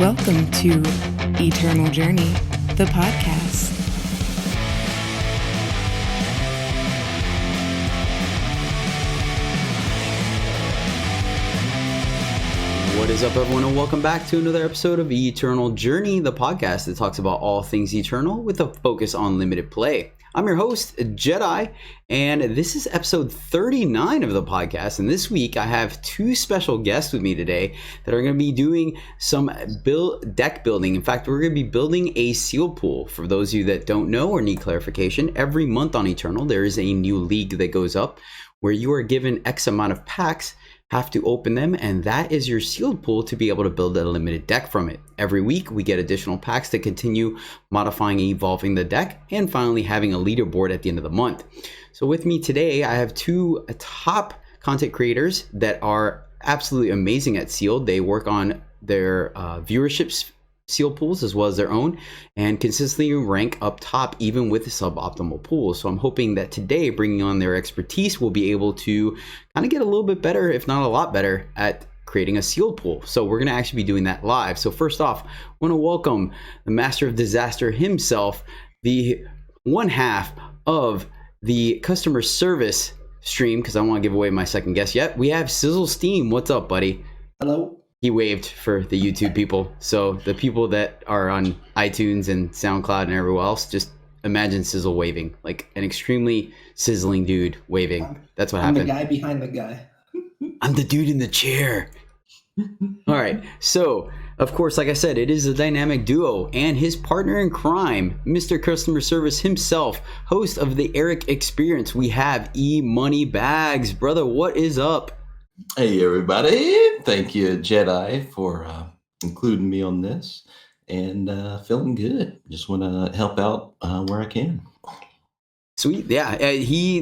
Welcome to Eternal Journey, the podcast. What is up, everyone, and welcome back to another episode of Eternal Journey, the podcast that talks about all things eternal with a focus on limited play. I'm your host, Jedi, and this is episode 39 of the podcast. And this week, I have two special guests with me today that are going to be doing some deck building. In fact, we're going to be building a seal pool. For those of you that don't know or need clarification, every month on Eternal, there is a new league that goes up where you are given X amount of packs, have to open them, and that is your sealed pool to be able to build a limited deck from it. Every week we get additional packs to continue modifying and evolving the deck, and finally having a leaderboard at the end of the month. So with me today, I have two top content creators that are absolutely amazing at sealed. They work on their viewership's seal pools as well as their own, and consistently rank up top even with suboptimal pools. So I'm hoping that today, bringing on their expertise, we'll be able to kind of get a little bit better, if not a lot better, at creating a seal pool. So we're going to actually be doing that live. So first off, I want to welcome the master of disaster himself, the one half of the customer service stream, because I don't want to give away my second guest yet. We have Cizzle Steam. What's up, buddy? Hello. He waved for the YouTube people. So the people that are on iTunes and SoundCloud and everywhere else, just imagine Cizzle waving, like an extremely sizzling dude waving. That's what happened. I'm the guy behind the guy. I'm the dude in the chair. All right. So, of course, like I said, it is a dynamic duo, and his partner in crime, Mr. Customer Service himself, host of the Eric Experience. We have eMoneyBags. Brother, what is up? Hey everybody, thank you Jedi for including me on this, and feeling good. Just want to help out where I can. Sweet. Yeah, he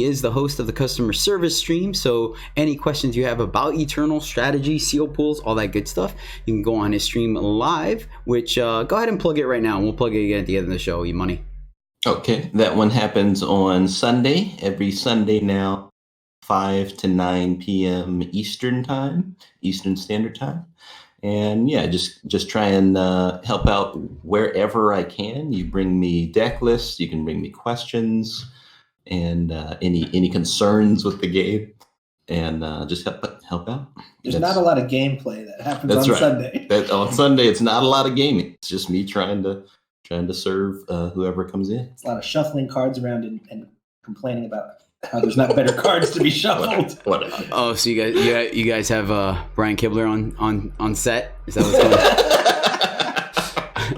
is the host of the customer service stream, so any questions you have about Eternal strategy, seal pools, all that good stuff, you can go on his stream live, which go ahead and plug it right now, and we'll plug it again at the end of the show. eMoney. Okay, that one happens on Sunday, every Sunday now, 5 to 9 p.m. Eastern Standard Time. And yeah, just try and help out wherever I can. You bring me deck lists, you can bring me questions, and any concerns with the game, and just help out. There's not a lot of gameplay that happens on Sunday. On Sunday, it's not a lot of gaming. It's just me trying to serve whoever comes in. It's a lot of shuffling cards around and complaining about how there's not better cards to be shuffled. Whatever. Oh, so you guys have Brian Kibler on set? Is that what's going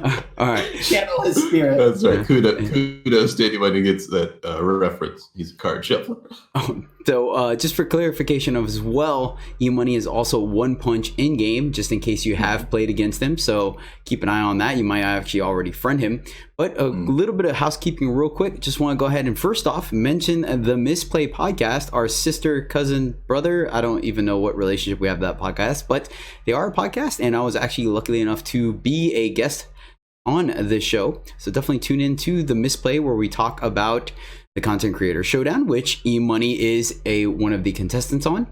on? All right. Channel his spirit. That's right. Kudos to anybody who gets that reference. He's a card shuffler. So just for clarification as well, eMoney is also one punch in game, just in case you have played against him. So keep an eye on that. You might actually already friend him. But a little bit of housekeeping real quick. Just want to go ahead and first off mention the Misplay podcast, our sister, cousin, brother. I don't even know what relationship we have to that podcast, but they are a podcast. And I was actually lucky enough to be a guest on this show. So definitely tune in to the Misplay, where we talk about the Content Creator Showdown, which eMoney is one of the contestants on,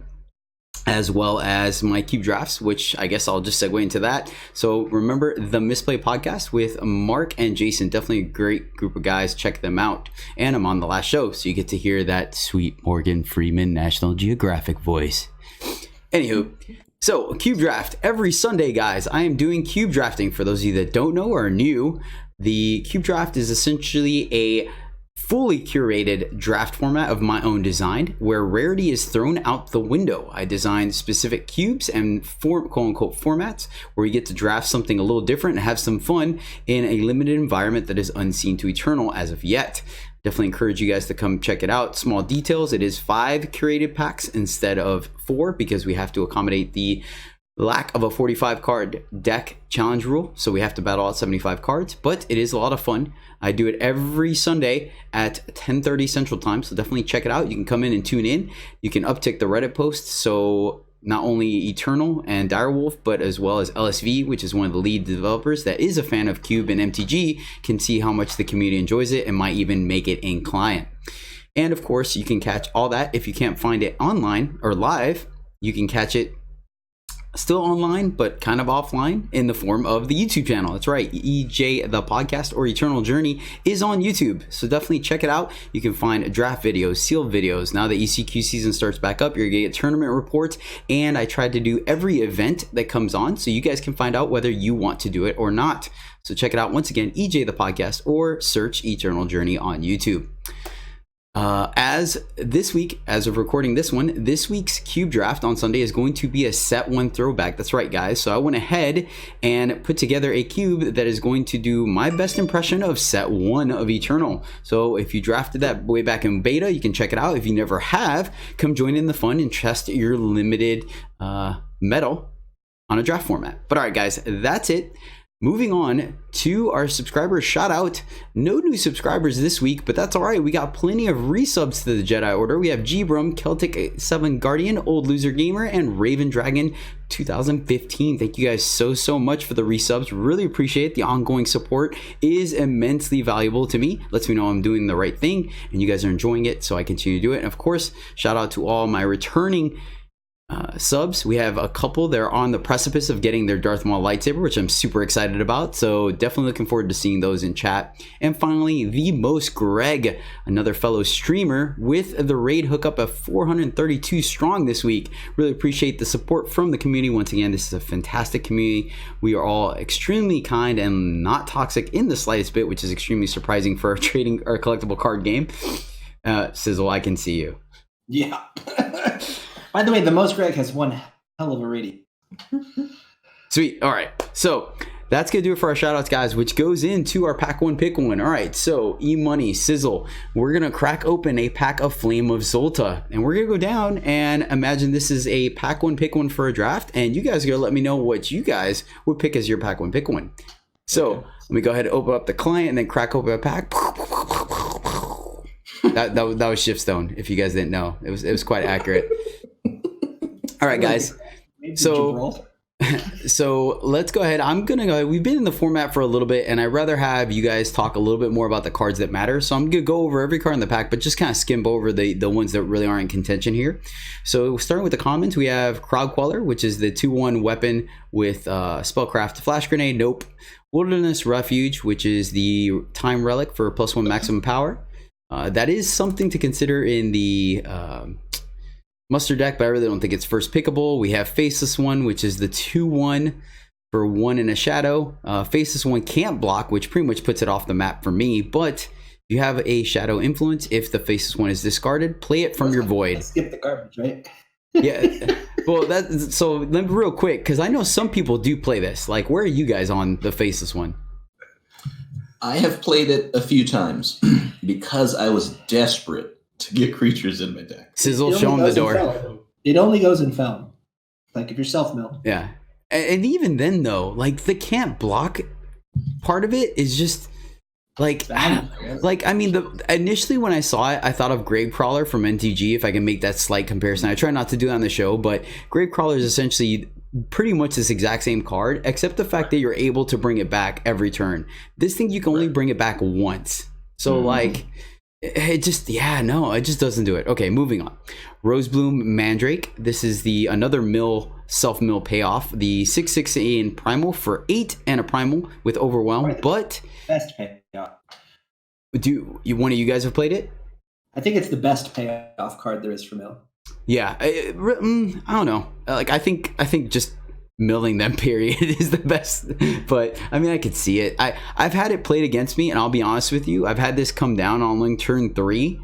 as well as my cube drafts, which I guess I'll just segue into that. So remember the Misplay podcast with Mark and Jason, definitely a great group of guys. Check them out. And I'm on the last show, so you get to hear that sweet Morgan Freeman National Geographic voice. Anywho, so cube draft every Sunday, guys. I am doing cube drafting. For those of you that don't know or are new, the cube draft is essentially a fully curated draft format of my own design, where rarity is thrown out the window. I designed specific cubes and quote unquote formats where you get to draft something a little different and have some fun in a limited environment that is unseen to Eternal as of yet. Definitely encourage you guys to come check it out. Small details, it is 5 curated packs instead of 4, because we have to accommodate the lack of a 45 card deck challenge rule, so we have to battle out 75 cards, but it is a lot of fun. I do it every Sunday at 10:30 Central Time, so definitely check it out. You can come in and tune in. You can uptick the Reddit posts, so not only Eternal and Direwolf, but as well as LSV, which is one of the lead developers that is a fan of Cube and MTG, can see how much the community enjoys it and might even make it in client. And of course, you can catch all that if you can't find it online or live. You can catch it still online, but kind of offline in the form of the YouTube channel. That's right. EJ the Podcast or Eternal Journey is on YouTube. So definitely check it out. You can find draft videos, sealed videos. Now the ECQ season starts back up, you're going to get tournament reports. And I tried to do every event that comes on so you guys can find out whether you want to do it or not. So check it out once again, EJ the Podcast, or search Eternal Journey on YouTube. As this week, as of recording this one, this week's cube draft on Sunday is going to be a set 1 throwback. That's right, guys. So I went ahead and put together a cube that is going to do my best impression of set 1 of Eternal. So if you drafted that way back in beta, you can check it out. If you never have, come join in the fun and test your limited metal on a draft format. But all right, guys, that's it. Moving on to our subscribers shout out. No new subscribers this week, but that's all right. We got plenty of resubs to the Jedi Order. We have Gbrum, Celtic 7 Guardian, Old Loser Gamer, and Raven Dragon 2015. Thank you guys so much for the resubs. Really appreciate it. The ongoing support is immensely valuable to me. Lets me know I'm doing the right thing and you guys are enjoying it, so I continue to do it. And of course, shout out to all my returning subs. We have a couple. They're on the precipice of getting their Darth Maul lightsaber, which I'm super excited about. So definitely looking forward to seeing those in chat. And finally, the most Greg, another fellow streamer with the raid hookup of 432 strong this week. Really appreciate the support from the community. Once again, this is a fantastic community. We are all extremely kind and not toxic in the slightest bit, which is extremely surprising for a trading or collectible card game. Cizzle, I can see you. Yeah. By the way, the most Greg has one hell of a rating. Sweet. All right. So that's going to do it for our shout outs, guys, which goes into our pack 1 pick 1. All right. So E-Money, Cizzle, we're going to crack open a pack of Flame of Zolta. And we're going to go down and imagine this is a pack 1 pick 1 for a draft. And you guys are going to let me know what you guys would pick as your pack 1 pick 1. So let me go ahead and open up the client and then crack open a pack. That was Shiftstone, if you guys didn't know. It was quite accurate. All right, guys. So let's go ahead. We've been in the format for a little bit, and I'd rather have you guys talk a little bit more about the cards that matter. So I'm going to go over every card in the pack, but just kind of skim over the ones that really aren't in contention here. So starting with the commons, we have Crowd Queller, which is the 2/1 weapon with Spellcraft Flash Grenade. Nope. Wilderness Refuge, which is the Time Relic for +1 maximum power. That is something to consider in the muster deck, but I really don't think it's first pickable. We have Faceless One, which is the 2/1 for 1 in a shadow. Faceless One can't block, which pretty much puts it off the map for me. But you have a shadow influence. If the Faceless One is discarded, play it from your void. Skip the garbage, right? Yeah. Well, so let me real quick, because I know some people do play this. Like, where are you guys on the Faceless One? I have played it a few times because I was desperate to get creatures in my deck. Cizzle, show him the door. It only goes in Felon. Like if you're self-mill. Yeah. And even then, though, like the can't block part of it is just like, initially when I saw it, I thought of Gravecrawler from NTG, if I can make that slight comparison. I try not to do that on the show, but Gravecrawler is essentially pretty much this exact same card, except the fact that you're able to bring it back every turn. This thing, you can only bring it back once. So like, it just doesn't do it. Okay, moving on. Rosebloom Mandrake. This is another self-mill payoff. The 6/6 in primal for 8 and a primal with Overwhelm. But best payoff. One of you guys have played it? I think it's the best payoff card there is for mill. Yeah, I don't know. Like I think just milling them period is the best. But I mean, I could see it. I've had it played against me, and I'll be honest with you, I've had this come down on like turn 3,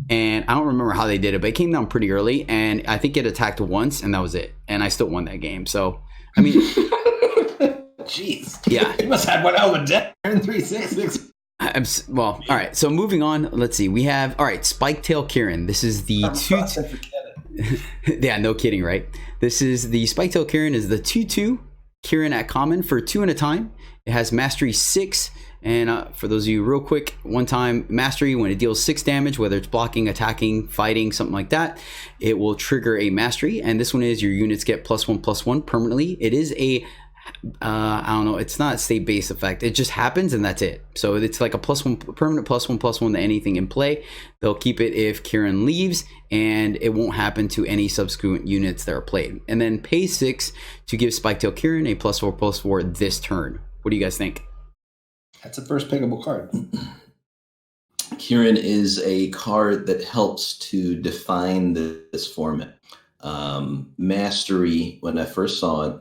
and I don't remember how they did it, but it came down pretty early, and I think it attacked once, and that was it, and I still won that game. So I mean, jeez, yeah, you must have one hell of a deck. Turn 3, 6. Well, all right. So moving on, let's see. We have Spiketail Kieran. This is the 2. Yeah, no kidding, right? This is the Spiketail Kieran is the 2/2 Kieran at common for 2 and a time. It has mastery 6, and for those of you real quick, 1-time mastery, when it deals 6 damage, whether it's blocking, attacking, fighting, something like that, it will trigger a mastery. And this one is your units get +1/+1 permanently. It is a I don't know. It's not a state-based effect. It just happens and that's it. So it's like a +1 permanent +1/+1 to anything in play. They'll keep it if Kieran leaves, and it won't happen to any subsequent units that are played. And then pay 6 to give Spiketail Kieran a +4/+4 this turn. What do you guys think? That's a first pickable card. Kieran is a card that helps to define this format. Mastery, when I first saw it,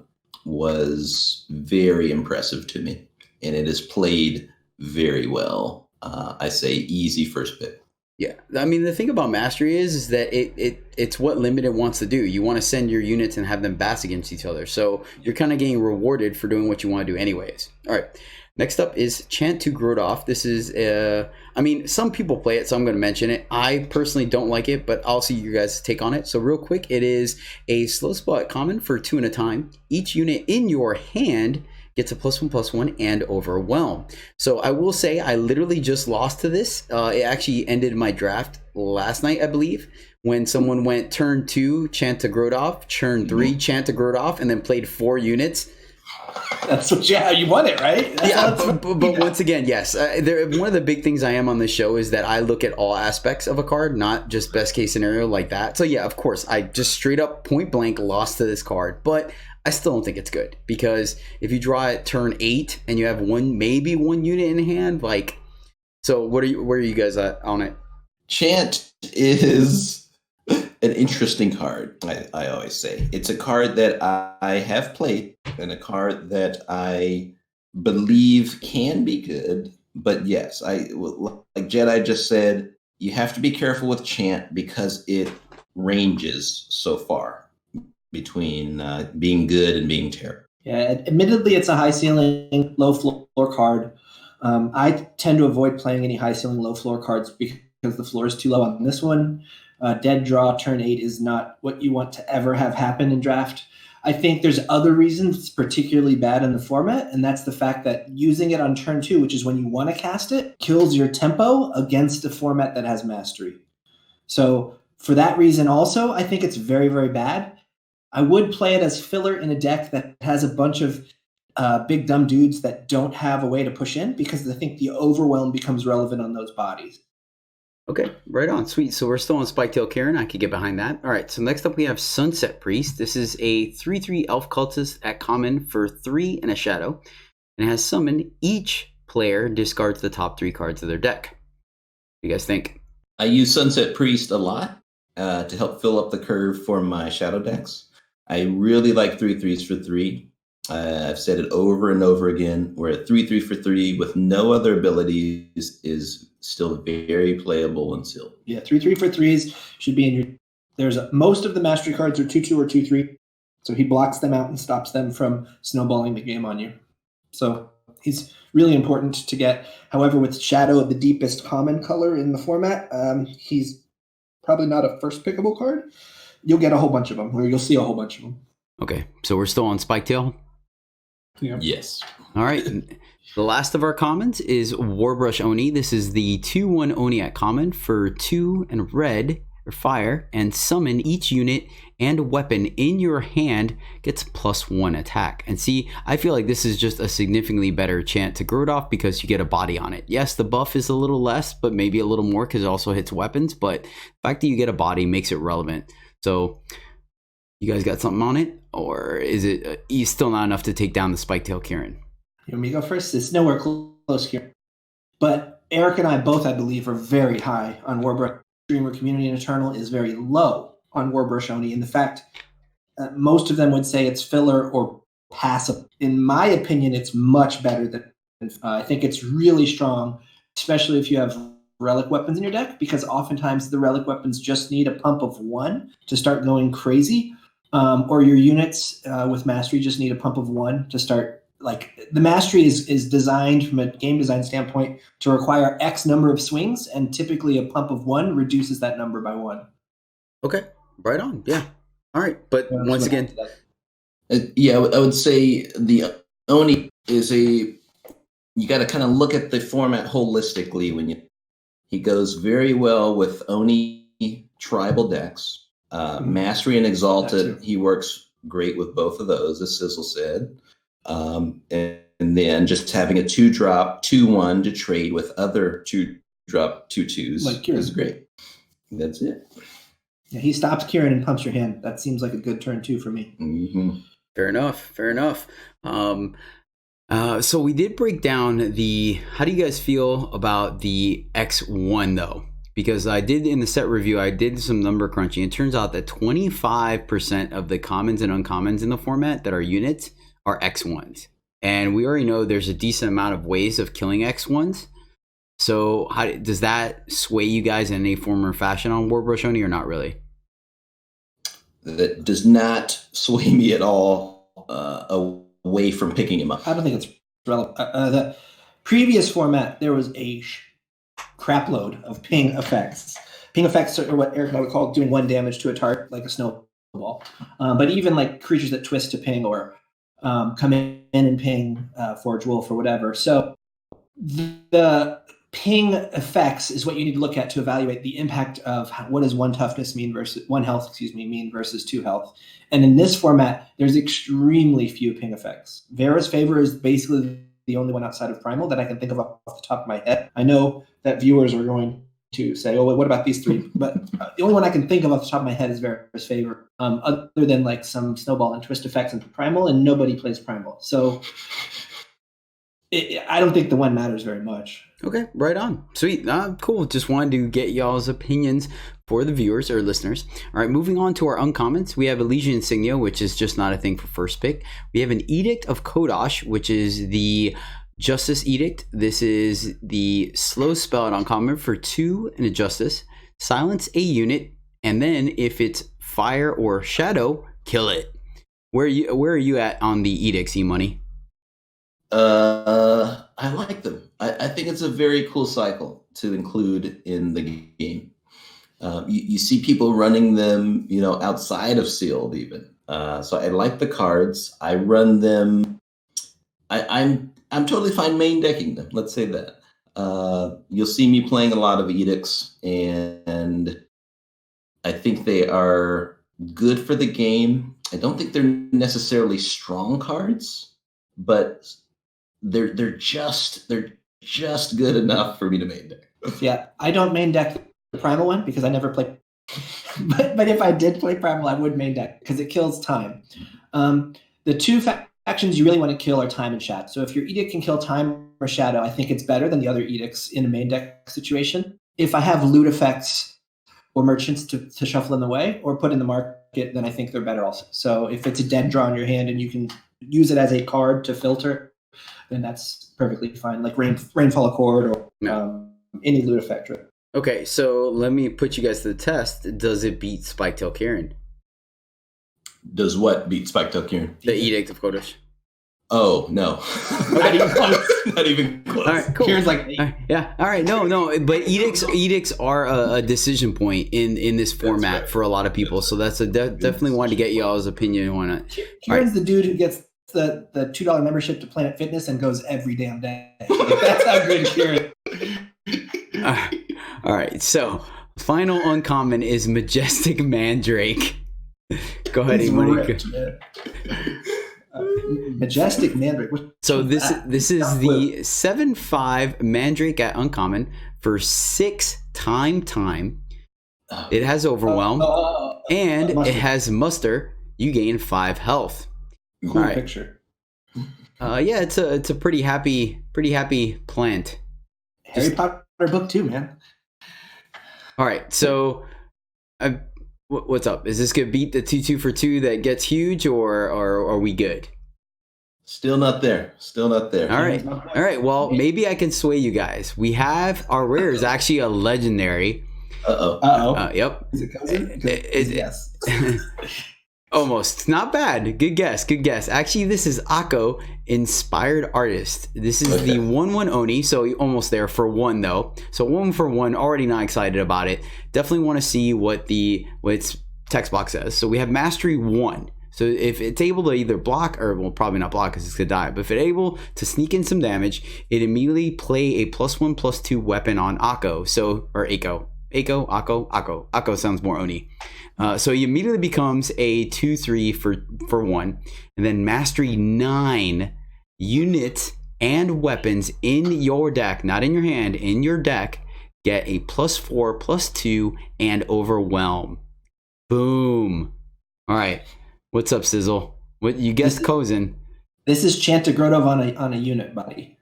was very impressive to me, and it is played very well. I say easy first pick. Yeah, I mean, the thing about Mastery is that it's what Limited wants to do. You want to send your units and have them bash against each other. So you're kind of getting rewarded for doing what you want to do anyways. All right, next up is Chant to Grodoff. This is, I mean, some people play it, so I'm going to mention it. I personally don't like it, but I'll see you guys' take on it. So real quick, it is a slow spot common for 2 at a time. Each unit in your hand gets a +1/+1 and overwhelm. So I will say I literally just lost to this. It actually ended my draft last night, I believe, when someone went turn 2, Chant to Grodoff, turn 3, Chant to Grodoff, and then played 4 units. That's what you won it, right? But once again, yes. One of the big things I am on this show is that I look at all aspects of a card, not just best case scenario like that. So yeah, of course, I just straight up point blank lost to this card, but I still don't think it's good, because if you draw at turn 8 and you have maybe one unit in hand, like, so where are you guys at on it? Chant is an interesting card. I always say it's a card that I have played, and a card that I believe can be good. But yes, like Jedi just said, you have to be careful with Chant because it ranges so far between being good and being terrible. Yeah, admittedly, it's a high ceiling, low floor card. I tend to avoid playing any high ceiling, low floor cards because the floor is too low on this one. Dead draw turn 8 is not what you want to ever have happen in draft. I think there's other reasons it's particularly bad in the format, and that's the fact that using it on turn 2, which is when you want to cast it, kills your tempo against a format that has mastery. So for that reason also, I think it's very, very bad. I would play it as filler in a deck that has a bunch of big dumb dudes that don't have a way to push in, because I think the overwhelm becomes relevant on those bodies. Okay, right on. Sweet. So we're still on Spiketail Kieran. I could get behind that. All right, so next up we have Sunset Priest. This is a 3/3 elf cultist at common for 3 and a shadow. And it has summon. Each player discards the top 3 cards of their deck. What do you guys think? I use Sunset Priest a lot to help fill up the curve for my shadow decks. I really like 3/3s for 3. I've said it over and over again, where 3/3 for 3 with no other abilities is still very playable and sealed. Yeah, 3/3 for 3s should be in your. Most of the mastery cards are 2/2 or 2/3, so he blocks them out and stops them from snowballing the game on you. So he's really important to get. However, with Shadow, the deepest common color in the format, he's probably not a first pickable card. You'll get a whole bunch of them, or you'll see a whole bunch of them. Okay, so we're still on Spiketail? Yeah. Yes. All right. The last of our commons is Warbrush Oni. This is the 2/1 Oni at common for 2 and red or fire, and summon. Each unit and weapon in your hand gets +1 attack. And see, I feel like this is just a significantly better Chant to Grodoff because you get a body on it. Yes, the buff is a little less, but maybe a little more because it also hits weapons. But the fact that you get a body makes it relevant. So you guys got something on it? Or is it still not enough to take down the Spiketail Kieran? You want me to go first? It's nowhere close here. But Eric and I both, I believe, are very high on Warbrush. Dreamer Community and Eternal is very low on Warbrush Oni. In fact, most of them would say it's filler or passive. In my opinion, it's much better than. I think it's really strong, especially if you have relic weapons in your deck, because oftentimes the relic weapons just need a pump of 1 to start going crazy. Or your units with mastery just need a pump of 1 to start. Like, the mastery is designed from a game design standpoint to require X number of swings, and typically a pump of 1 reduces that number by 1. Okay, right on. Yeah. All right, but once again, I would say the Oni is you got to kind of look at the format holistically. He goes very well with Oni tribal decks. Mastery and Exalted, he works great with both of those, as Cizzle said. And then just having a 2-drop 2/1 to trade with other 2-drop 2/2s Like Kieran. is great. That's it. Yeah, he stops Kieran and pumps your hand. That seems like a good turn 2 for me. Mm-hmm. Fair enough. So we did break down how do you guys feel about the X1 though? Because I did in the set review, I did some number crunching. It turns out that 25% of the commons and uncommons in the format that are units are X1s. And we already know there's a decent amount of ways of killing X1s. So how does that sway you guys in any form or fashion on Warbrush Oni or not really? That does not sway me at all away from picking him up. I don't think it's relevant. The previous format, there was a crap load of ping effects. Ping effects are what Eric and I would call doing 1 damage to a target, like a snowball. But even like creatures that twist to ping or come in and ping Forge Wolf or whatever. So the ping effects is what you need to look at to evaluate the impact of what does 1 toughness mean versus 1 health, mean versus 2 health. And in this format, there's extremely few ping effects. Vera's Favor is basically the only one outside of Primal that I can think of off the top of my head. I know that viewers are going to say, oh, well, what about these 3? But the only one I can think of off the top of my head is Vera's Favor, other than like some snowball and twist effects in Primal, and nobody plays Primal. So I don't think the 1 matters very much. Okay, right on. Sweet. Cool. Just wanted to get y'all's opinions for the viewers or listeners. All right, moving on to our uncommons. We have Elysian Insignia, which is just not a thing for first pick. We have an Edict of Kodosh, which is the Justice Edict. This is the slow spell at uncommon for 2 and a Justice. Silence a unit, and then if it's fire or shadow, kill it. Where are you at on the Edicts, E-Money? I like them. I think it's a very cool cycle to include in the game. You see people running them, outside of sealed even. So I like the cards. I run them. I'm totally fine main decking them. Let's say that. You'll see me playing a lot of edicts, and I think they are good for the game. I don't think they're necessarily strong cards, but they're just good enough for me to main deck. Yeah, I don't main deck the Primal one because I never play. but if I did play Primal, I would main deck because it kills time. The 2 factions you really want to kill are Time and Shadow. So if your Edict can kill Time or Shadow, I think it's better than the other Edicts in a main deck situation. If I have loot effects or merchants to shuffle in the way or put in the market, then I think they're better also. So if it's a dead draw in your hand and you can use it as a card to filter, then that's perfectly fine. Like Rainfall Accord or any loot effect. Right? Okay, so let me put you guys to the test. Does it beat Spiketail Kieran? Does what beat Spiketail Kieran? The Edict of Kodosh. Oh, no. Not even close. Not even close. All right, cool. Kieran's like, yeah. All right, no. But edicts are a decision point in this format for a lot of people. So that's definitely wanted to get y'all's opinion on it. Kieran's the dude who gets the $2 membership to Planet Fitness and goes every damn day. That's how good Kieran. All right, so final uncommon is Majestic Mandrake. Go ahead, Monica. Majestic Mandrake. So this is the 7/5 Mandrake at uncommon for 6 time. It has Overwhelm and it has Muster. You gain 5 health. Cool picture. Yeah, it's a pretty happy plant. Harry Potter book too, man. All right, so what's up? Is this gonna beat the 2/2 for 2 that gets huge, or are we good? Still not there. All right. Well, maybe I can sway you guys. We have our rare is actually a legendary. Yep. Is it cousin? Yes. Almost. Not bad. Good guess. Actually, this is Akko, Inspired Artist. This is the 1/1 Oni, so you're almost there for 1 though. So 1 for 1, already not excited about it. Definitely want to see what its text box says. So we have Mastery 1. So if it's able to either block, or well, probably not block because it's going to die, but if it's able to sneak in some damage, it immediately play a +1/+2 weapon on Akko. Or Akko. Akko sounds more Oni. So he immediately becomes a 2/3 for 1, and then Mastery 9 units and weapons in your deck, not in your hand, in your deck, get a +4, +2, and overwhelm. Boom. All right. What's up, Cizzle? What you guessed, Kozin? This is Chantagrodov on a unit, buddy.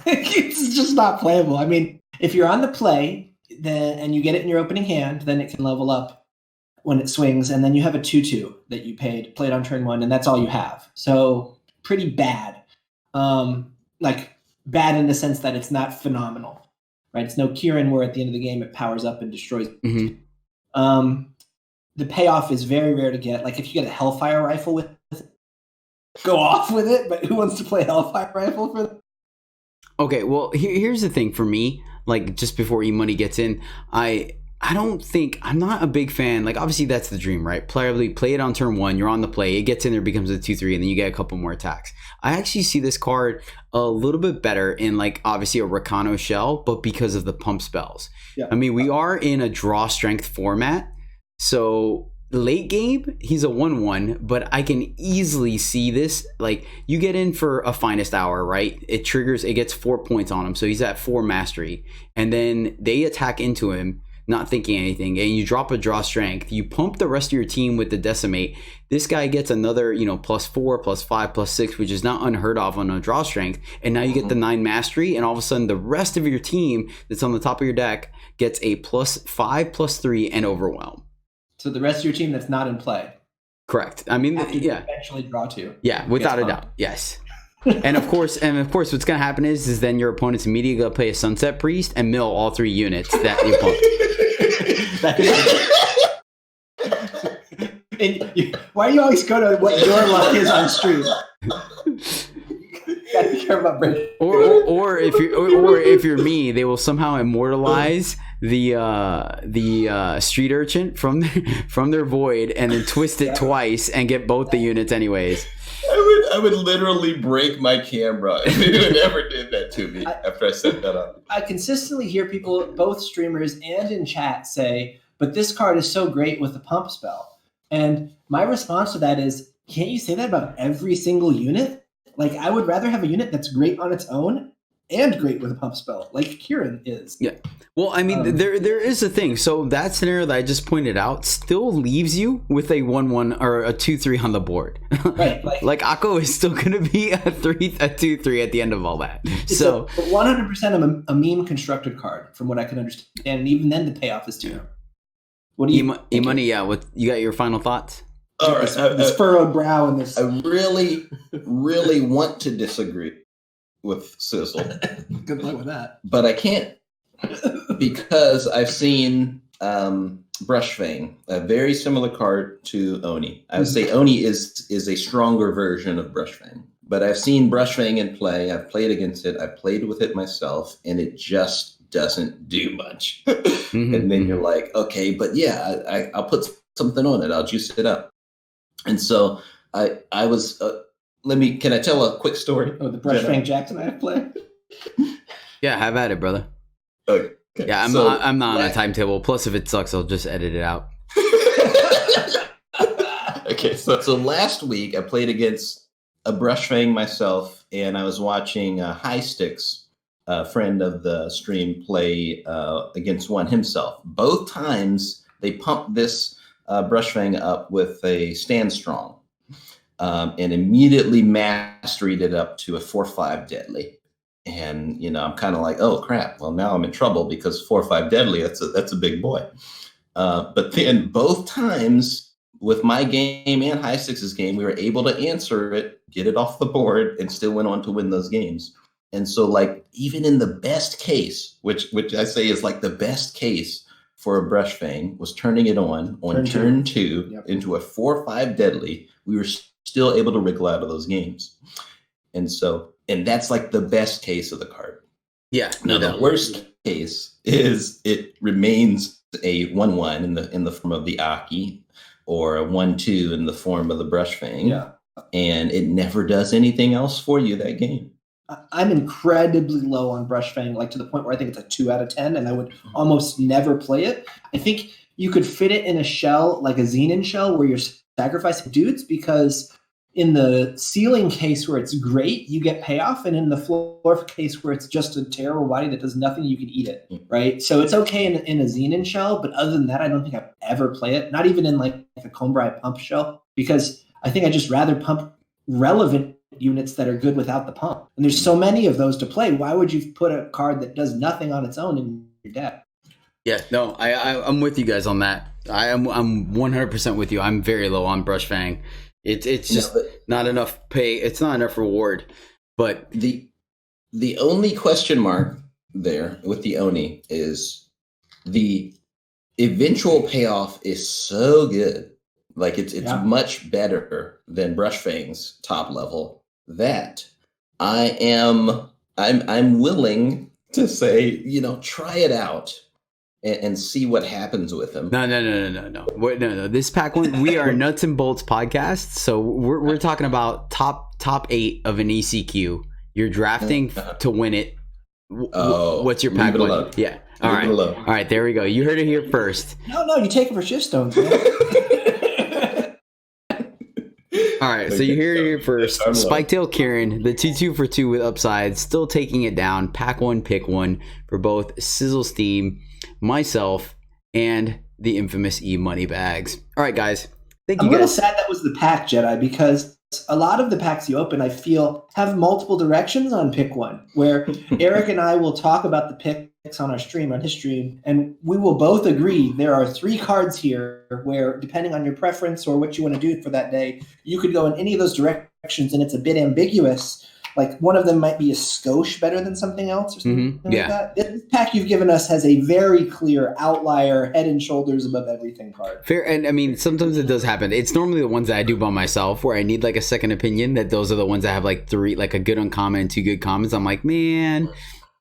It's just not playable. I mean, if you're on the play and you get it in your opening hand, then it can level up when it swings, and then you have a 2/2 that you played on turn 1, and that's all you have. So pretty bad. Like bad in the sense that it's not phenomenal, right? It's no Kieran where at the end of the game it powers up and destroys. Mm-hmm. The payoff is very rare to get. Like if you get a Hellfire rifle with it, go off with it, but who wants to play Hellfire rifle for that? Okay, well, here's the thing for me. Like just before E-Money gets in, I'm not a big fan. Like obviously that's the dream, right? Play it on turn 1, you're on the play, it gets in there, becomes a 2/3, and then you get a couple more attacks. I actually see this card a little bit better in like obviously a Rakano shell, but because of the pump spells. Yeah. I mean, we are in a draw strength format, so late game he's a 1/1, but I can easily see this. Like you get in for a finest hour, right? It triggers, it gets 4 points on him, so he's at 4 mastery, and then they attack into him not thinking anything, and you drop a draw strength, you pump the rest of your team with the decimate. This guy gets another, +4, +5, +6, which is not unheard of on a draw strength, and now you get the 9 mastery, and all of a sudden the rest of your team that's on the top of your deck gets a +5, +3, and overwhelm. So the rest of your team that's not in play. Correct. I mean, yeah. Eventually draw 2. Yeah, without a doubt. Yes. and of course, what's gonna happen is then your opponent's immediately gonna play a Sunset Priest and mill all 3 units that you pumped. Why do you always go to what your luck is on stream? Gotta be careful about breaking. Or if you're me, they will somehow immortalize the street urchin from their void and then twist it twice and get both the units anyways. I would literally break my camera if anyone ever did that to me after I set that up. I consistently hear people, both streamers and in chat, say, but this card is so great with the pump spell. And my response to that is, can't you say that about every single unit? Like, I would rather have a unit that's great on its own and great with a pump spell, like Kieran is. Yeah. Well, I mean, there is a thing. So that scenario that I just pointed out still leaves you with a 1/1 or a 2/3 on the board. Right. Like Akko is still going to be a 2/3 at the end of all that. So 100% a meme constructed card, from what I can understand. And even then, the payoff is 2. What do you E-Money? Yeah. What you got? Your final thoughts? All right. This furrowed brow and this. I really, really want to disagree with Cizzle. Good luck with that. But I can't. Because I've seen Brushfang, a very similar card to Oni. I would say Oni is a stronger version of Brushfang. But I've seen Brushfang in play. I've played against it. I've played with it myself, and it just doesn't do much. And then you're like, okay, but yeah, I'll put something on it. I'll juice it up. And so I was. Can I tell a quick story? Oh, the Brushfang Jackson I have played. Yeah, have at it, brother. Okay. Yeah, I'm not on a timetable. Plus, if it sucks, I'll just edit it out. Okay, so last week I played against a Brushfang myself, and I was watching High Sticks, a friend of the stream, play against one himself. Both times they pumped this Brushfang up with a Stand Strong, and immediately masteried it up to a 4/5 deadly. And, I'm kind of like, oh, crap. Well, now I'm in trouble because 4/5 deadly, that's a big boy. But then both times with my game and High Six's game, we were able to answer it, get it off the board, and still went on to win those games. And so, like, even in the best case, which I say is like the best case for a Brushfang, was turning it on turn two yep. into a 4/5 deadly, we were still able to wriggle out of those games. And that's like the best case of the card. Yeah. Now the worst case is it remains a 1/1 in the form of the Aki, or a 1/2 in the form of the Brushfang. Yeah. And it never does anything else for you that game. I'm incredibly low on Brushfang, like to the point where I think it's a 2 out of 10, and I would almost never play it. I think you could fit it in a shell, like a Xenon shell, where you're sacrificing dudes, because in the ceiling case where it's great, you get payoff, and in the floor case where it's just a terrible body that does nothing, you can eat it, right? So it's okay in a Xenon shell, but other than that, I don't think I've ever play it. Not even in like a Combri pump shell, because I think I just rather pump relevant units that are good without the pump. And there's so many of those to play. Why would you put a card that does nothing on its own in your deck? Yeah, no, I'm with you guys on that. I'm 100% with you. I'm very low on Brushfang. It's just not enough pay. It's not enough reward. But the only question mark there with the Oni is the eventual payoff is so good. Like it's much better than Brushfang's top level that I'm willing to say, try it out and see what happens with him. No. This pack one, we are Nuts and Bolts podcast, so we're talking about top 8 of an ECQ. You're drafting to win it. What's your pack one? Alone. Yeah. All right. There we go. You heard it here first. No, you take it for shift stones, man. All right, so you hear it here first. Spiketail Kieran, the 2/2 for 2 with upside, still taking it down. Pack one, pick one for both Cizzle Steam, myself, and the infamous E Money Bags. All right, guys. Thank you, I'm a little guys. sad that was the pack, Jedi, because a lot of the packs you open, I feel, have multiple directions on pick one, where Eric and I will talk about the picks on our stream, on his stream, and we will both agree there are 3 cards here where, depending on your preference or what you want to do for that day, you could go in any of those directions, and it's a bit ambiguous. Like, one of them might be a skosh better than something else or something like that. This pack you've given us has a very clear outlier, head and shoulders above everything card. Fair, and I mean, sometimes it does happen. It's normally the ones that I do by myself, where I need like a second opinion. That those are the ones that have like 3, like a good uncommon and 2 good commons. I'm like, man.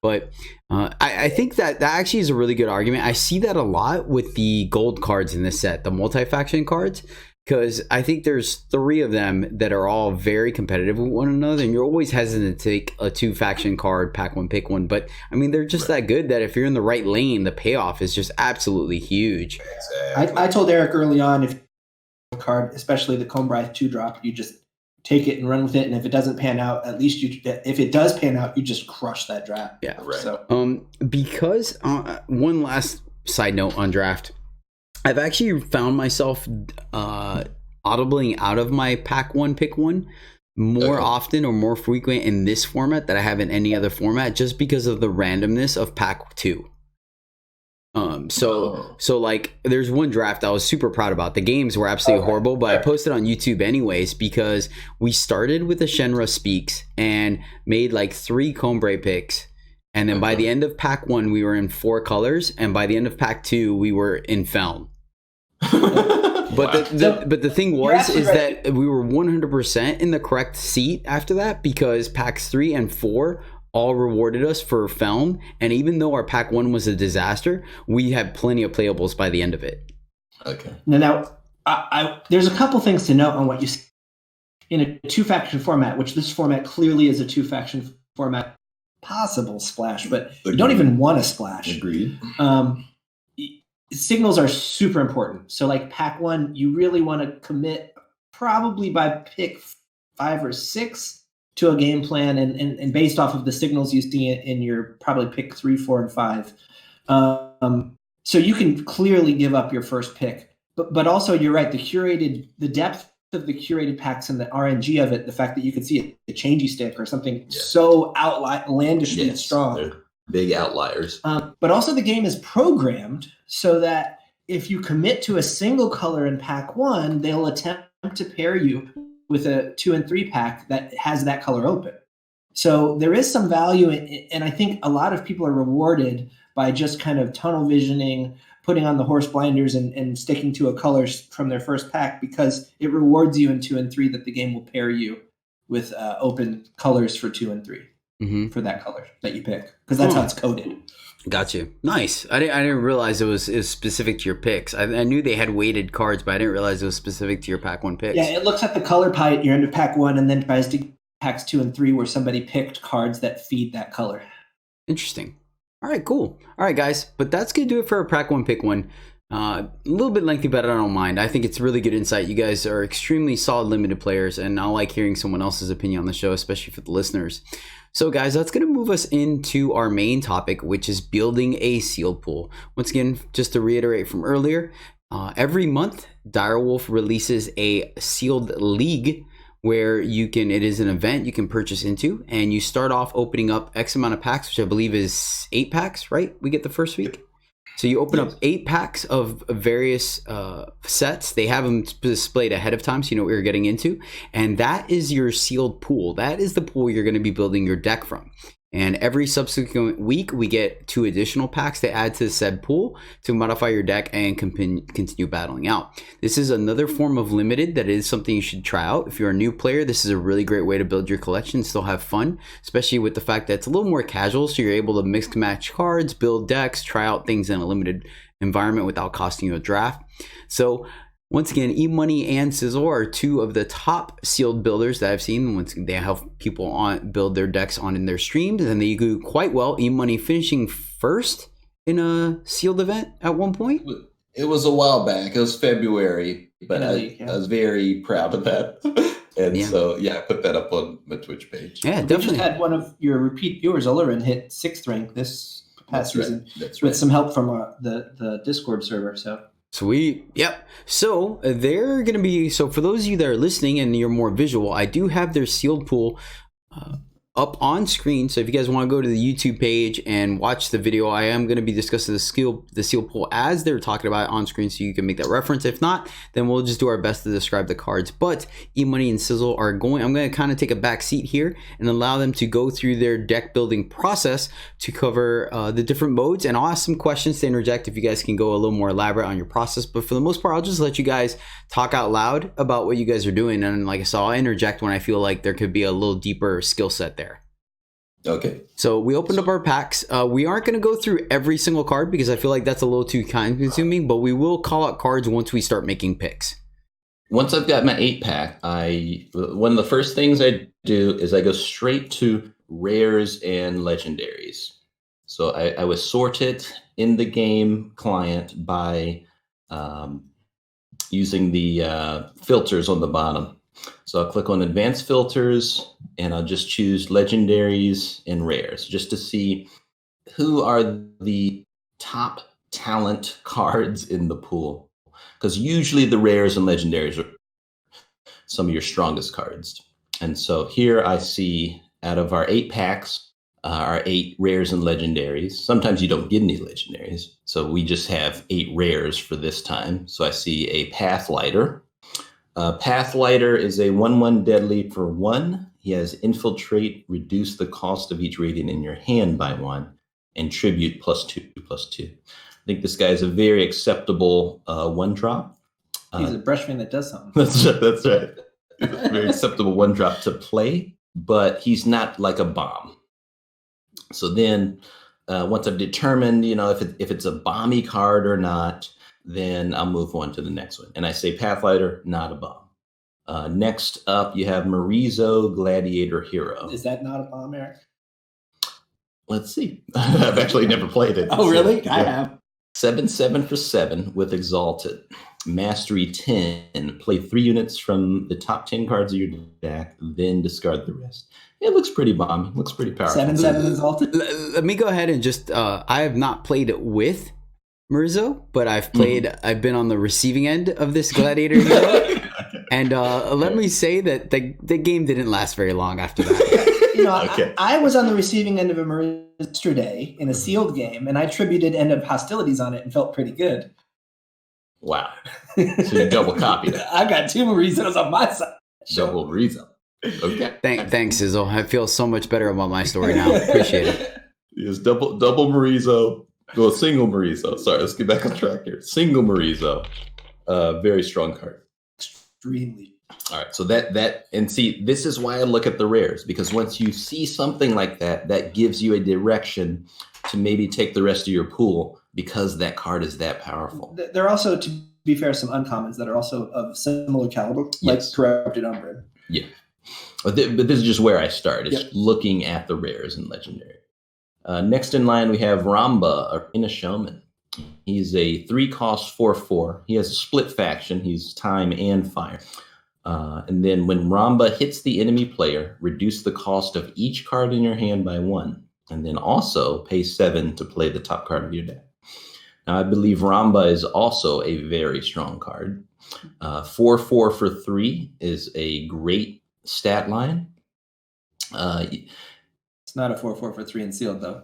But I think that actually is a really good argument. I see that a lot with the gold cards in this set, the multi-faction cards. Because I think there's 3 of them that are all very competitive with one another, and you're always hesitant to take a 2-faction card, pack one, pick one. But I mean, they're just that good that if you're in the right lane, the payoff is just absolutely huge. Exactly. I told Eric early on, if a card, especially the Combri 2-drop, you just take it and run with it, and if it doesn't pan out, at least if it does pan out, you just crush that draft. Yeah. Right. So, because one last side note on draft. I've actually found myself audibling out of my pack one, pick one more often or more frequent in this format than I have in any other format, just because of the randomness of pack 2. So like there's one draft I was super proud about. The games were absolutely horrible, but I posted on YouTube anyways because we started with a Shenra Speaks and made like 3 Combray picks. And then by the end of pack 1, we were in 4 colors, and by the end of pack 2, we were in Feln. But the thing was that we were 100% in the correct seat after that, because packs 3 and 4 all rewarded us for Feln, and even though our pack 1 was a disaster, we had plenty of playables by the end of it. Okay. Now, there's a couple things to note on what you see in a 2-faction format, which this format clearly is a 2-faction format. Possible splash, but you don't even want a splash. Agreed. Signals are super important. So like pack 1, you really want to commit probably by pick 5 or 6 to a game plan, and based off of the signals you see in your probably pick 3, 4, and 5. So you can clearly give up your first pick, but also you're right. The depth of the curated packs and the RNG of it, the fact that you could see a changey stick or something so outlandishly strong. They're big outliers. But also the game is programmed so that if you commit to a single color in pack 1, they'll attempt to pair you with a 2 and 3 pack that has that color open. So there is some value and I think a lot of people are rewarded by just kind of tunnel visioning, putting on the horse blinders and sticking to a color from their first pack, because it rewards you in 2 and 3 that the game will pair you with open colors for 2 and 3 for that color that you pick, because that's how it's coded. Got you. Nice. I didn't realize it was specific to your picks. I knew they had weighted cards, but I didn't realize it was specific to your pack 1 picks. Yeah, it looks at the color pie at your end of pack 1 and then tries to packs 2 and 3 where somebody picked cards that feed that color. Interesting. All right, cool. All right, guys. But that's going to do it for our pack 1, pick 1. A little bit lengthy, but I don't mind. I think it's really good insight. You guys are extremely solid limited players, and I like hearing someone else's opinion on the show, especially for the listeners. So guys, that's going to move us into our main topic, which is building a sealed pool. Once again, just to reiterate from earlier, every month, Direwolf releases a sealed league where it is an event you can purchase into, and you start off opening up X amount of packs, which I believe is 8 packs, right? We get the first week. So you open up 8 packs of various sets. They have them displayed ahead of time so you know what you're getting into. And that is your sealed pool. That is the pool you're going to be building your deck from. And every subsequent week, we get 2 additional packs to add to said pool to modify your deck and continue battling out. This is another form of limited that is something you should try out. If you're a new player, this is a really great way to build your collection, still have fun, especially with the fact that it's a little more casual, so you're able to mix and match cards, build decks, try out things in a limited environment without costing you a draft. So once again, eMoney and Cizzle are 2 of the top sealed builders that I've seen. Once they help people build their decks in their streams, and they do quite well. eMoney finishing first in a sealed event at one point. It was a while back. It was February, but I was very proud of that. And so, I put that up on my Twitch page. Yeah, definitely. definitely. Just had one of your repeat viewers, Olerin, hit 6th rank this past season. That's right. With some help from the Discord server. So. Sweet. Yep. So they're going to be, so for those of you that are listening and you're more visual, I do have their sealed pool up on screen. So if you guys want to go to the YouTube page and watch the video, I am going to be discussing the seal pool as they're talking about it on screen, so you can make that reference. If not, then we'll just do our best to describe the cards. But eMoney and Cizzle I'm going to kind of take a back seat here and allow them to go through their deck building process to cover the different modes. And I'll ask some questions to interject if you guys can go a little more elaborate on your process. But for the most part, I'll just let you guys talk out loud about what you guys are doing. And like I said, I'll interject when I feel like there could be a little deeper skill set there. Okay. So we opened up our packs. We aren't going to go through every single card because I feel like that's a little too time consuming, but we will call out cards once we start making picks. Once I've got my 8-pack, one of the first things I do is I go straight to rares and legendaries. So I was sorted in the game client by using the filters on the bottom. So I'll click on advanced filters and I'll just choose legendaries and rares just to see who are the top talent cards in the pool. Because usually the rares and legendaries are some of your strongest cards. And so here I see out of our 8 packs, our 8 rares and legendaries. Sometimes you don't get any legendaries. So we just have 8 rares for this time. So I see a Pathlighter. Pathlighter is a 1/1 deadly for 1. He has infiltrate, reduce the cost of each radiant in your hand by 1, and tribute +2/+2. I think this guy is a very acceptable 1-drop. He's a brushman that does something. That's right. Very acceptable 1-drop to play, but he's not like a bomb. So then once I've determined, if it's a bomby card or not, then I'll move on to the next one. And I say Pathlighter, not a bomb. Next up, you have Marizo, Gladiator Hero. Is that not a bomb, Eric? Let's see. I've actually never played it. Oh, really? I have. 7/7 for 7 with Exalted. Mastery 10. Play 3 units from the top 10 cards of your deck, then discard the rest. It looks pretty bomby. Looks pretty powerful. 7/7 Exalted? Let me go ahead and just, I have not played it with Marizo, but I've been on the receiving end of this Gladiator hero. Okay. And let me say that the game didn't last very long after that. Okay. I was on the receiving end of a Marizo yesterday in a sealed game, and I tributed End of Hostilities on it and felt pretty good. Wow. So you double copied it. I got 2 Marizos on my side. Double Marizo. Okay. Thanks, Cizzle. I feel so much better about my story now. Appreciate it. Yes, double Marizo. Well, single Marizo. Sorry, let's get back on track here. Single Marizo. Very strong card. Extremely. All right, so and see, this is why I look at the rares, because once you see something like that, that gives you a direction to maybe take the rest of your pool because that card is that powerful. There are also, to be fair, some uncommons that are also of similar caliber, like Corrupted Umbra. Yeah. But this is just where I start, is looking at the rares and legendary. Next in line, we have Ramba, Arena Showman. He's a 3-cost 4/4. He has a split faction. He's time and fire. And then when Ramba hits the enemy player, reduce the cost of each card in your hand by 1. And then also pay 7 to play the top card of your deck. Now, I believe Ramba is also a very strong card. 4/4 for 3 is a great stat line. It's not a 4/4 for 3 and sealed, though.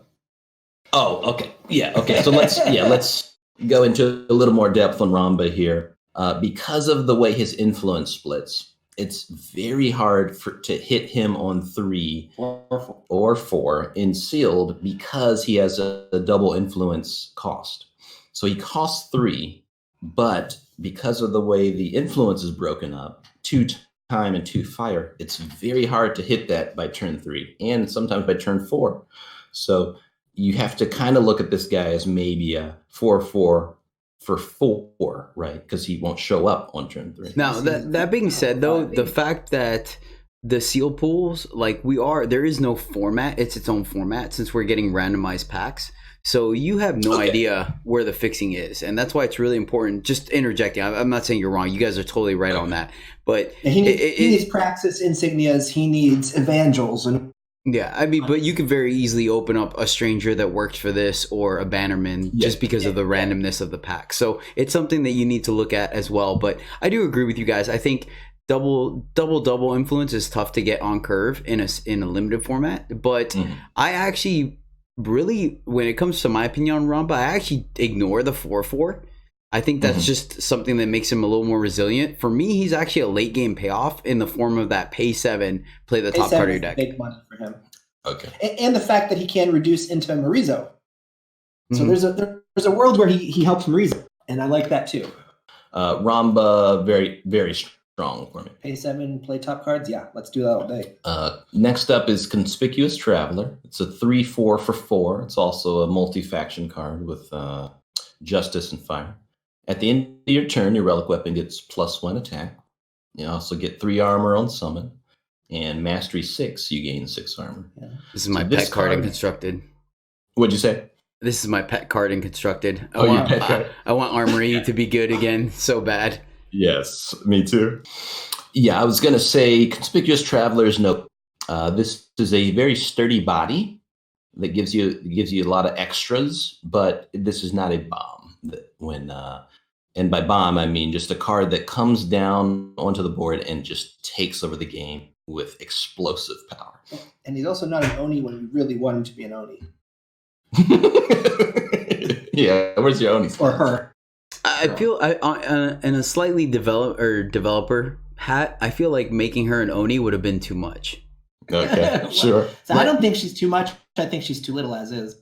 Oh, okay. Yeah, okay. So let's go into a little more depth on Ramba here. Because of the way his influence splits, it's very hard to hit him on 3 or 4 in sealed because he has a double influence cost. So he costs 3, but because of the way the influence is broken up, 2 time and 2 fire, it's very hard to hit that by turn 3 and sometimes by turn 4. So you have to kind of look at this guy as maybe a 4/4 for 4, right? Because he won't show up on turn 3. Now, that being said, though, the fact that the seal pools, there is no format. It's its own format since we're getting randomized packs. So you have no idea where the fixing is. And that's why it's really important. Just interjecting. I'm not saying you're wrong. You guys are totally right on that. But he needs Praxis Insignias. He needs Evangels. And yeah, I mean, but you could very easily open up a stranger that works for this or a bannerman just because of the randomness of the pack. So it's something that you need to look at as well. But I do agree with you guys. I think double influence is tough to get on curve in a limited format. But I actually really, when it comes to my opinion on Ramba, I actually ignore the 4/4. I think that's just something that makes him a little more resilient. For me, he's actually a late game payoff in the form of that pay 7, play the top card of your deck. Big money for him. Okay. And the fact that he can reduce into Marizo. So there's a world where he helps Marizo, and I like that too. Ramba, very, very strong for me. Pay 7, play top cards. Yeah, let's do that all day. Next up is Conspicuous Traveler. It's a 3/4 for 4. It's also a multi-faction card with Justice and Fire. At the end of your turn, your relic weapon gets +1 attack. You also get 3 armor on summon. And Mastery 6, you gain 6 armor. Yeah. This is my pet card in Constructed. What'd you say? This is my pet card in Constructed. Your pet card? I want Armory to be good again so bad. Yes, me too. Yeah, I was going to say Conspicuous Traveler's note. This is a very sturdy body that gives you a lot of extras, but this is not a bomb. And by bomb, I mean just a card that comes down onto the board and just takes over the game with explosive power. And he's also not an Oni when you really want him to be an Oni. Yeah, where's your Oni? Or her. I feel in a slightly developer hat, I feel like making her an Oni would have been too much. Okay, sure. So I don't think she's too much. I think she's too little as is.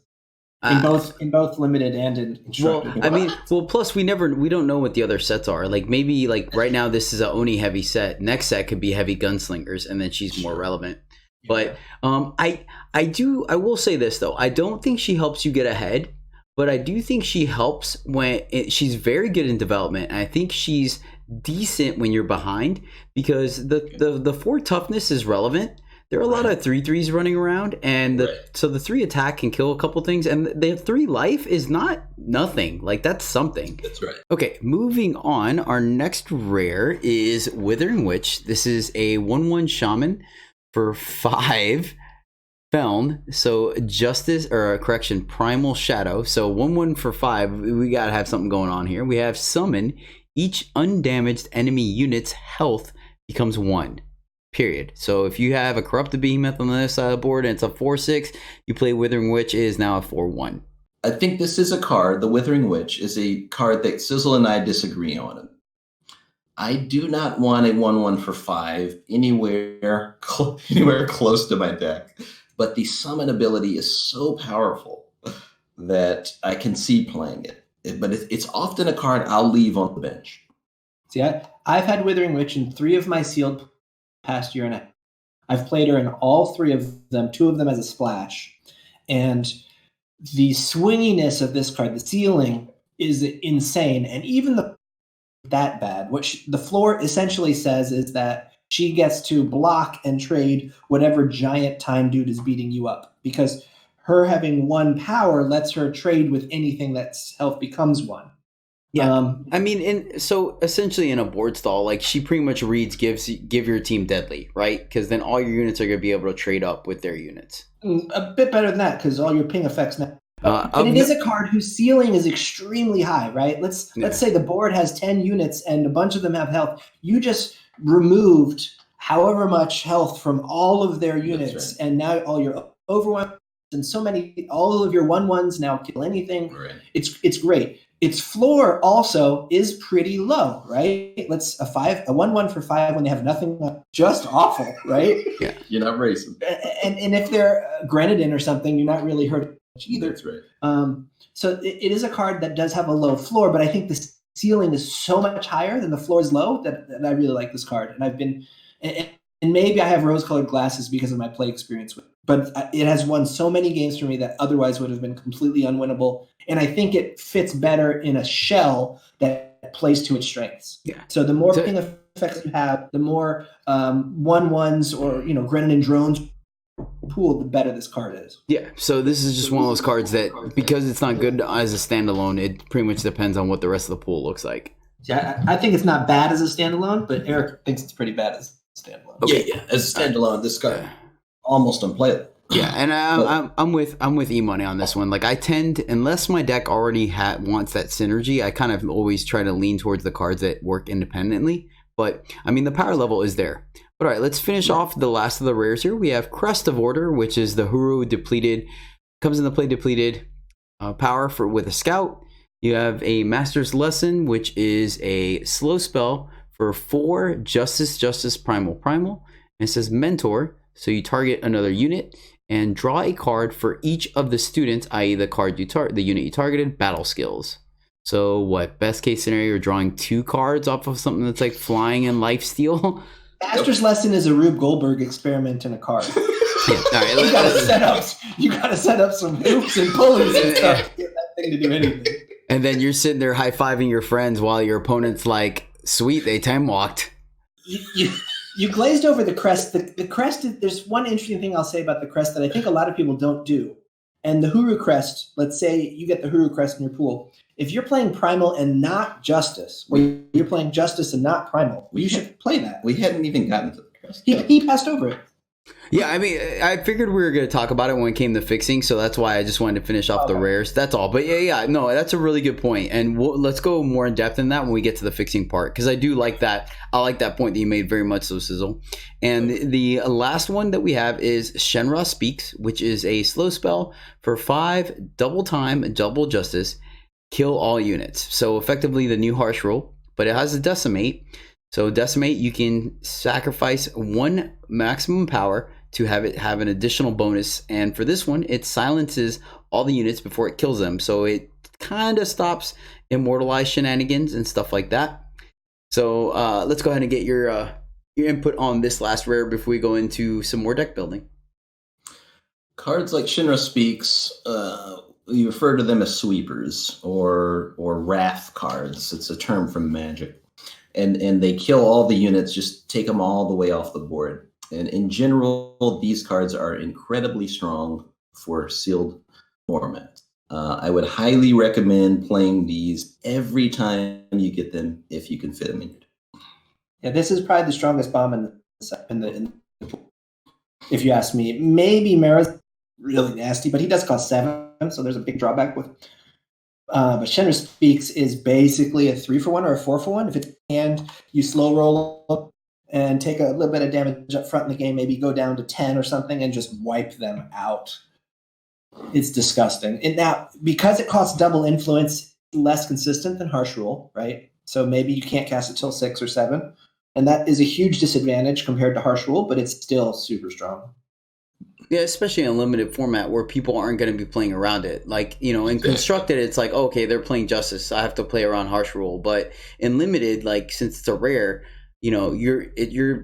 In both limited and in Constructed. Plus we don't know what the other sets are. Like maybe right now this is a Oni heavy set. Next set could be heavy gunslingers, and then she's more relevant. But I will say this though. I don't think she helps you get ahead, but I do think she helps when she's very good in development. And I think she's decent when you're behind because the 4 toughness is relevant. There are a lot of 3/3s running around, and so the 3 attack can kill a couple things, and the 3 life is not nothing. Like, that's something. That's right. Okay, moving on. Our next rare is Withering Witch. This is a 1/1 shaman for 5 Feln. So Primal Shadow. So 1/1 for 5. We gotta have something going on here. We have summon. Each undamaged enemy unit's health becomes 1. Period. So if you have a Corrupted Behemoth on the other side of the board and it's a 4/6, you play Withering Witch, it is now a 4/1. I think this is a card, the Withering Witch, is a card that Cizzle and I disagree on. I do not want a 1/1 for 5 anywhere close to my deck. But the summon ability is so powerful that I can see playing it. But it's often a card I'll leave on the bench. See, I've had Withering Witch in 3 of my sealed past year and a half. I've played her in all 3 of them, 2 of them as a splash. And the swinginess of this card, the ceiling, is insane. And even that bad. What the floor essentially says is that she gets to block and trade whatever giant time dude is beating you up. Because her having 1 power lets her trade with anything that's health becomes 1. Yeah, I mean, so essentially in a board stall, like she pretty much reads give your team deadly, right? Because then all your units are going to be able to trade up with their units. A bit better than that because all your ping effects now. But it is a card whose ceiling is extremely high, right? Let's say the board has 10 units and a bunch of them have health. You just removed however much health from all of their units, right. And now all your overwhelm and all of your 1/1s now kill anything. Right. It's great. Its floor also is pretty low, right? A 1/1 for 5 when they have nothing, just awful, right? Yeah, you're not racing. And if they're Grenadin or something, you're not really hurting much either. That's right. So it is a card that does have a low floor, but I think the ceiling is so much higher than the floor is low that I really like this card. And I've been, and maybe I have rose-colored glasses because of my play experience with it. But it has won so many games for me that otherwise would have been completely unwinnable. And I think it fits better in a shell that plays to its strengths. Yeah. So the more ping effects you have, the more 1/1s or Grenadin drones pool, the better this card is. Yeah. So this is just one of those cards that because it's not good as a standalone, it pretty much depends on what the rest of the pool looks like. Yeah, I think it's not bad as a standalone, but Eric thinks it's pretty bad as a standalone. Okay. Yeah. As a standalone, this card almost unplayable. Yeah, and I'm with E-Money on this one. Like I tend, unless my deck already wants that synergy, I kind of always try to lean towards the cards that work independently. But I mean, the power level is there. But all right, let's finish off the last of the rares here. We have Crest of Order, which is the Huru depleted, comes into play depleted power with a scout. You have a Master's Lesson, which is a slow spell for 4 Justice Primal. And it says Mentor, so you target another unit and draw a card for each of the students, i.e. the card the unit you targeted, battle skills. So what, best case scenario, you're drawing 2 cards off of something that's like flying and lifesteal? Master's Lesson is a Rube Goldberg experiment in a card. Yeah, all right, you gotta set up some hoops and pulleys and stuff to get that thing to do anything. And then you're sitting there high-fiving your friends while your opponent's like, sweet, they time walked. You glazed over the crest. The crest, there's one interesting thing I'll say about the crest that I think a lot of people don't do. And the Huru crest, let's say you get the Huru crest in your pool. If you're playing Primal and not Justice, or you're playing Justice and not Primal, you should play that. We hadn't even gotten to the crest. He passed over it. Yeah, I mean, I figured we were going to talk about it when it came to fixing, so that's why I just wanted to finish off the rares. That's all. But no, that's a really good point. And let's go more in depth in that when we get to the fixing part, because I do like that. I like that point that you made very much so, Cizzle. And the last one that we have is Shenra Speaks, which is a slow spell for 5 double time, double justice, kill all units. So effectively the new harsh rule, but it has a decimate. So decimate, you can sacrifice 1 maximum power to have it have an additional bonus. And for this one, it silences all the units before it kills them. So it kind of stops immortalized shenanigans and stuff like that. So let's go ahead and get your input on this last rare before we go into some more deck building. Cards like Shinra Speaks, you refer to them as sweepers or wrath cards. It's a term from Magic. And they kill all the units, just take them all the way off the board. And in general, these cards are incredibly strong for sealed formats. I would highly recommend playing these every time you get them, if you can fit them in your deck. Yeah, this is probably the strongest bomb in the pool. If you ask me, maybe Mara's really nasty, but he does cost 7, so there's a big drawback with. But Shenra Speaks is basically a 3-for-1 or a 4-for-1. If it's and you slow roll up and take a little bit of damage up front in the game, maybe go down to 10 or something and just wipe them out. It's disgusting. And now, because it costs double influence, less consistent than Harsh Rule, right? So maybe you can't cast it till 6 or 7. And that is a huge disadvantage compared to Harsh Rule, but it's still super strong. Yeah, especially in a limited format where people aren't going to be playing around it. Like, in Constructed, it's like, okay, they're playing Justice, so I have to play around Harsh Rule. But in Limited, like, since it's a rare, you're going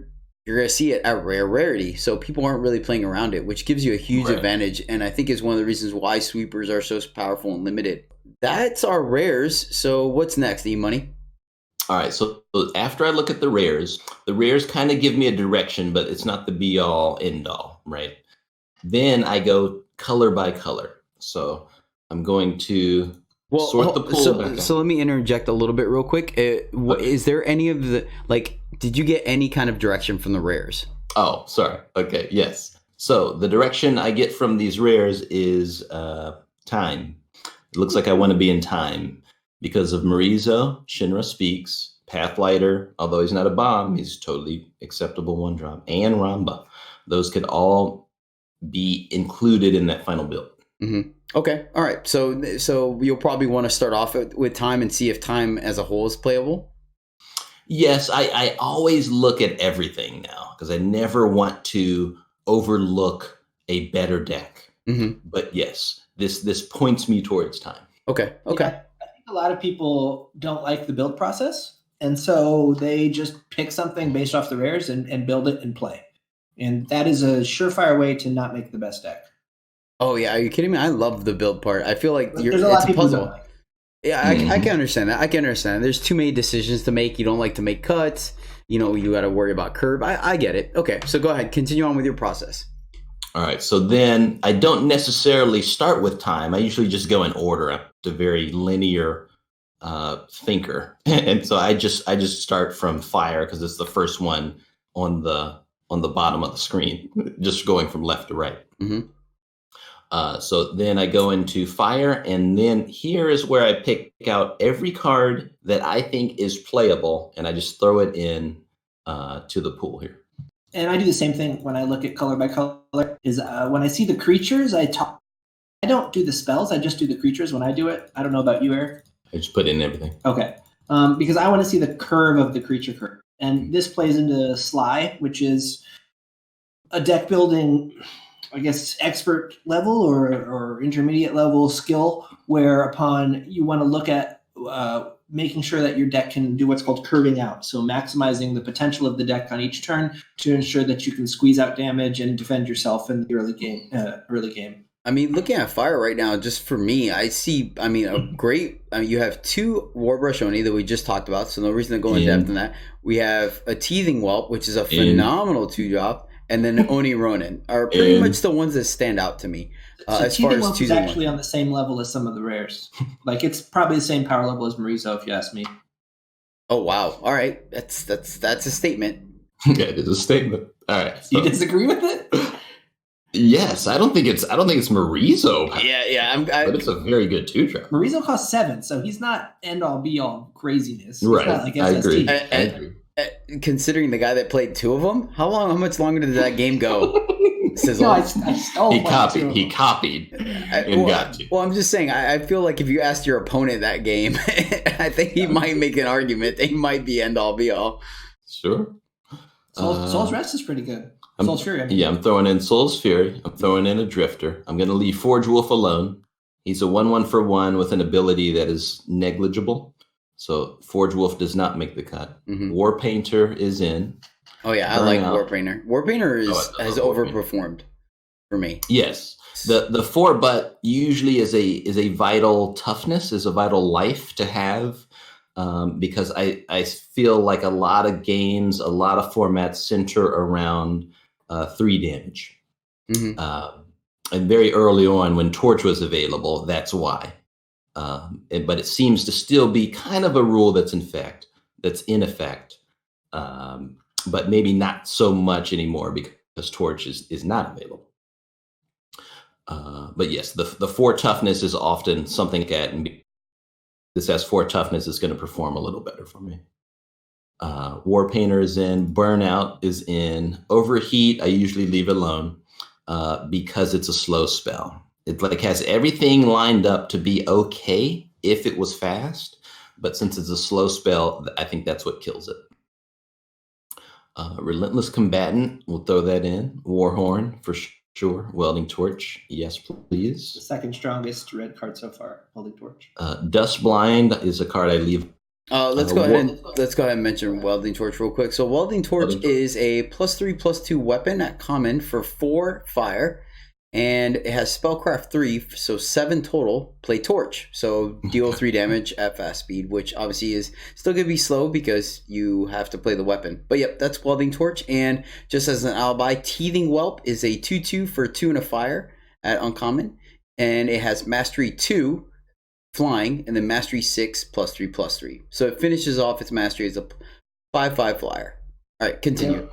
to see it at rarity. So people aren't really playing around it, which gives you a huge advantage. And I think is one of the reasons why sweepers are so powerful and limited. That's our rares. So what's next, E-Money? All right, so after I look at the rares kind of give me a direction, but it's not the be-all, end-all, right? Then I go color by color. So I'm going to sort the pool. So let me interject a little bit real quick. Is there any of the, like, did you get any kind of direction from the rares? Oh, sorry. Okay, yes. So the direction I get from these rares is time. It looks like I want to be in time because of Marizo, Shinra Speaks, Pathlighter, although he's not a bomb, he's totally acceptable 1-drop, and Ramba. Those could all be included in that final build. Mm-hmm. Okay, all right. So you'll probably want to start off with time and see if time as a whole is playable. Yes, I always look at everything now because I never want to overlook a better deck. Mm-hmm. But yes, this points me towards time. Okay. Yeah, I think a lot of people don't like the build process, and so they just pick something based off the rares and build it and play. And that is a surefire way to not make the best deck. Oh yeah, are you kidding me? I love the build part. I feel like There's a lot of people who puzzle. don't like it. Yeah, I can understand that. I can understand. There's too many decisions to make. You don't like to make cuts. You got to worry about curve. I get it. Okay, so go ahead. Continue on with your process. All right. So then I don't necessarily start with time. I usually just go in order. I'm a very linear thinker, and so I just start from fire because it's the first one on the bottom of the screen, just going from left to right. Mm-hmm. So then I go into fire, and then here is where I pick out every card that I think is playable, and I just throw it in to the pool here. And I do the same thing when I look at color by color. Is when I see the creatures, I don't do the spells. I just do the creatures when I do it. I don't know about you, Eric. I just put in everything. Okay, because I want to see the curve of the creature curve, and this plays into Sly, which is a deck building, I guess, expert level or intermediate level skill, whereupon you want to look at making sure that your deck can do what's called curving out. So maximizing the potential of the deck on each turn to ensure that you can squeeze out damage and defend yourself in the early game. I mean, looking at fire right now, just for me, I see, you have 2 Warbrush Oni that we just talked about, so no reason to go in depth on that. We have a Teething Whelp, which is a phenomenal 2-drop, and then Oni Ronin are pretty much the ones that stand out to me. So as far as is actually on the same level as some of the rares. Like, it's probably the same power level as Marizo, if you ask me. Oh wow! All right, that's a statement. Yeah, it is a statement. All right, so. You disagree with it? Yes, I don't think it's Marizo. Yeah, but it's a very good 2-drop. Marizo costs 7, so he's not end all be all craziness. He's right, not like I agree. I agree. Considering the guy that played 2 of them, how much longer did that game go? Cizzle. No, I stole. He copied and got to. Well, I'm just saying. I feel like if you asked your opponent that game, I think he might make an argument. They might be end all be all. Sure. Soul's Rest is pretty good. Soul's Fury. Yeah, I'm throwing in Soul's Fury. I'm throwing in a Drifter. I'm going to leave Forge Wolf alone. He's a 1/1 for 1 with an ability that is negligible. So Forge Wolf does not make the cut. Mm-hmm. War Painter is in. Oh yeah, I like War Painter. War Painter has overperformed for me. Yes, the 4 but usually is a vital toughness, is a vital life to have, because I feel like a lot of games, a lot of formats center around 3 damage, and very early on when Torch was available, that's why. But it seems to still be kind of a rule that's in effect. But maybe not so much anymore because Torch is not available. But yes, the 4 toughness is often something that, and this has 4 toughness, is going to perform a little better for me. War Painter is in, Burnout is in, Overheat I usually leave alone because it's a slow spell. It has everything lined up to be okay if it was fast, but since it's a slow spell, I think that's what kills it. Relentless Combatant, we'll throw that in. Warhorn for sure. Welding Torch, yes please. The second strongest red card so far. Welding Torch. Dust Blind is a card I leave. Let's go ahead and mention Welding Torch real quick. So Welding Torch is a +3/+2 weapon at common for 4 fire. And it has Spellcraft 3, so 7 total. Play Torch, so deal 3 damage at fast speed, which obviously is still going to be slow because you have to play the weapon. But yep, that's Welding Torch. And just as an alibi, Teething Whelp is a 2/2 for 2 and a fire at uncommon. And it has Mastery 2, flying, and then Mastery 6, +3/+3. So it finishes off its Mastery as a 5/5 flyer. All right, continue.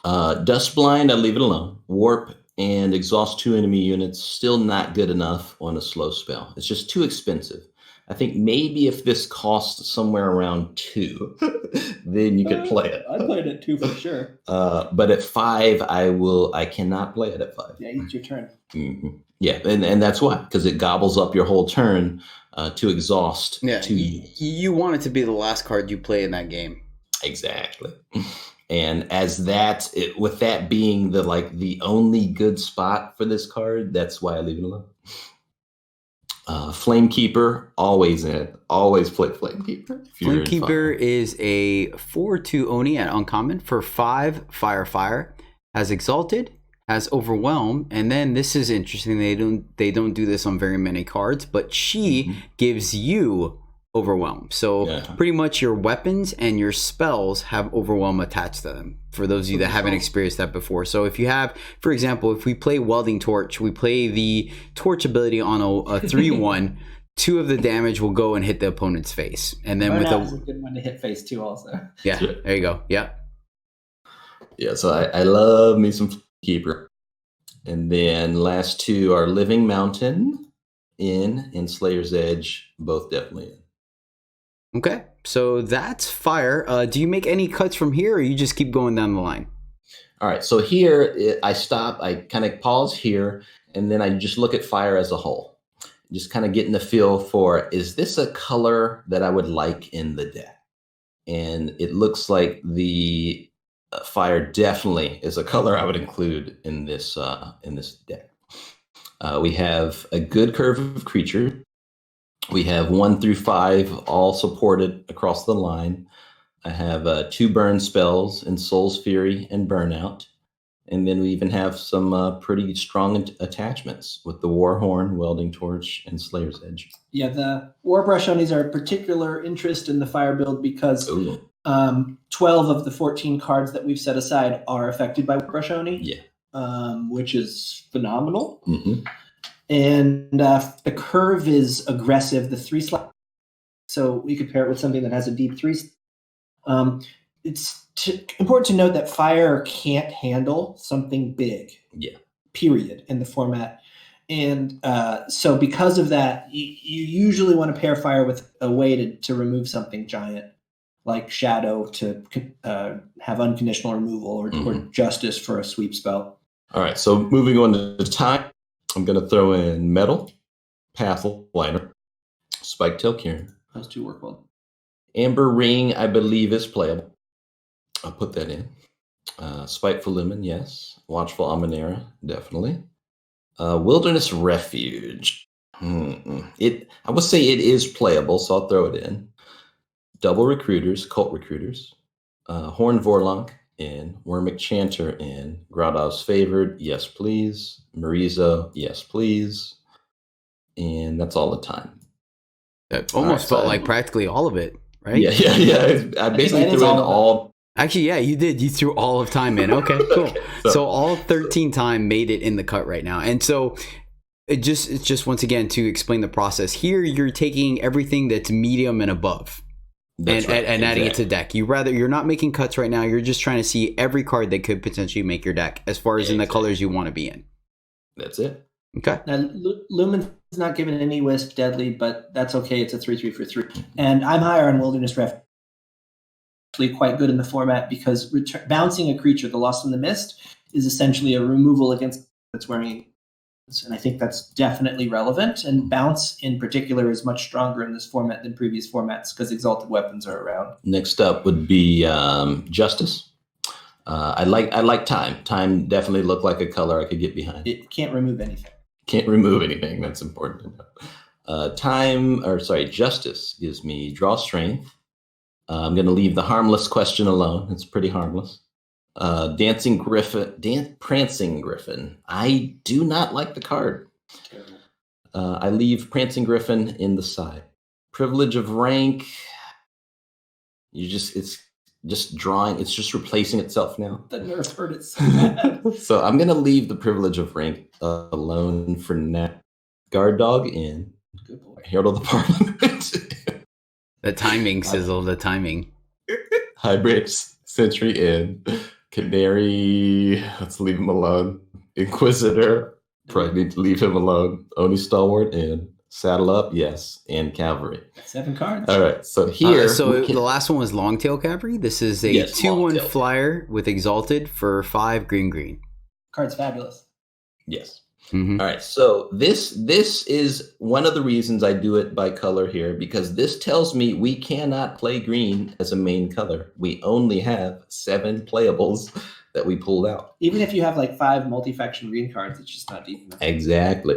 Dust Blind, I'll leave it alone. Warp and exhaust 2 enemy units, still not good enough on a slow spell. It's just too expensive. I think maybe if this costs somewhere around 2, then you could play it. I'd play it at 2 for sure. But at 5, I cannot play it at 5. Yeah, it's your turn. Mm-hmm. Yeah, and that's why, because it gobbles up your whole turn to exhaust. Yeah, 2 units. You want it to be the last card you play in that game. Exactly. And as that, with that being the only good spot for this card, that's why I leave it alone. Flamekeeper, always in it. Always play Flamekeeper. Flamekeeper is a 4/2 Oni at uncommon for 5 fire. Has Exalted, has Overwhelm, and then this is interesting. They don't do this on very many cards, but she gives you Overwhelm. So pretty much your weapons and your spells have Overwhelm attached to them, for those of you that haven't experienced that before. So if you have, for example, if we play Welding Torch, we play the Torch ability on a 3/1, 2 of the damage will go and hit the opponent's face. And then Burnout is a good one to hit face too also. Yeah, there you go. Yeah. Yeah, so I love me some Keeper. And then last 2 are Living Mountain and Slayer's Edge, both definitely in. Okay, so that's fire. Do you make any cuts from here, or you just keep going down the line? All right, so here I stop, I kind of pause here, and then I just look at fire as a whole. Just kind of getting the feel for, is this a color that I would like in the deck? And it looks like the fire definitely is a color I would include in this deck. We have a good curve of creatures. We have 1 through 5 all supported across the line. I have 2 burn spells in Soul's Fury and Burnout. And then we even have some pretty strong attachments with the Warhorn, Welding Torch, and Slayer's Edge. Yeah, the Warbrush Onis are a particular interest in the fire build because 12 of the 14 cards that we've set aside are affected by Warbrush Oni, which is phenomenal. Mm-hmm. And the curve is aggressive. The 3 slot, so we could pair it with something that has a deep 3. It's important to note that fire can't handle something big. Yeah. Period in the format. And so because of that, you usually want to pair fire with a way to remove something giant, like Shadow to have unconditional removal, or Justice for a sweep spell. All right, so moving on to time, I'm going to throw in Metal, Pathfinder, Spiketail Kieran. Those 2 work well. Amber Ring, I believe, is playable. I'll put that in. Spiteful Lumen, yes. Watchful Amanera, definitely. Wilderness Refuge. I would say it is playable, so I'll throw it in. Double Recruiters, Cult Recruiters. Horn Vorlunk in. Wormic Chanter in. Grauda's Favored, yes please. Marizo, yes please. And that's all the time. That almost felt like practically all of it, right? Yeah. I basically threw in all. Actually, yeah, you did. You threw all of time in. Okay, cool. So all 13 time made it in the cut right now. And so it's just once again to explain the process. Here you're taking everything that's medium and above. And adding it to deck. You're not making cuts right now. You're just trying to see every card that could potentially make your deck, as far as in the colors you want to be in. That's it. Okay. Now, Lumen's not given any Wisp Deadly, but that's okay. It's a 3/3 for 3. And I'm higher on Wilderness Refuge. Actually quite good in the format because bouncing a creature, the Lost in the Mist, is essentially a removal against that's wearing. And I think that's definitely relevant. And bounce in particular is much stronger in this format than previous formats because exalted weapons are around. Next up would be Justice. I like time. Time definitely looked like a color I could get behind. It can't remove anything. Can't remove anything. That's important to know. Justice gives me draw strength. I'm going to leave the harmless question alone. It's pretty harmless. Dancing Griffin, Prancing Griffin. I do not like the card. I leave Prancing Griffin in the side. Privilege of Rank. It's just drawing. It's just replacing itself now. The nerf hurt it so bad. So I'm gonna leave the Privilege of Rank alone for now. Guard Dog in. Good boy. Herald of the Parliament. The timing, Cizzle, the timing. Hybrid Sentry in. Canary. Let's leave him alone. Inquisitor. Probably need to leave him alone. Oni Stalwart in. Saddle Up, yes, and Cavalry. 7 cards. All right, so here. The last one was Longtail Cavalry. This is a 2/1 flyer with Exalted for 5 green. Card's fabulous. Yes. Mm-hmm. All right, so this is one of the reasons I do it by color here, because this tells me we cannot play green as a main color. We only have 7 playables that we pulled out. Even if you have like 5 multi-faction green cards, it's just not deep enough. Exactly.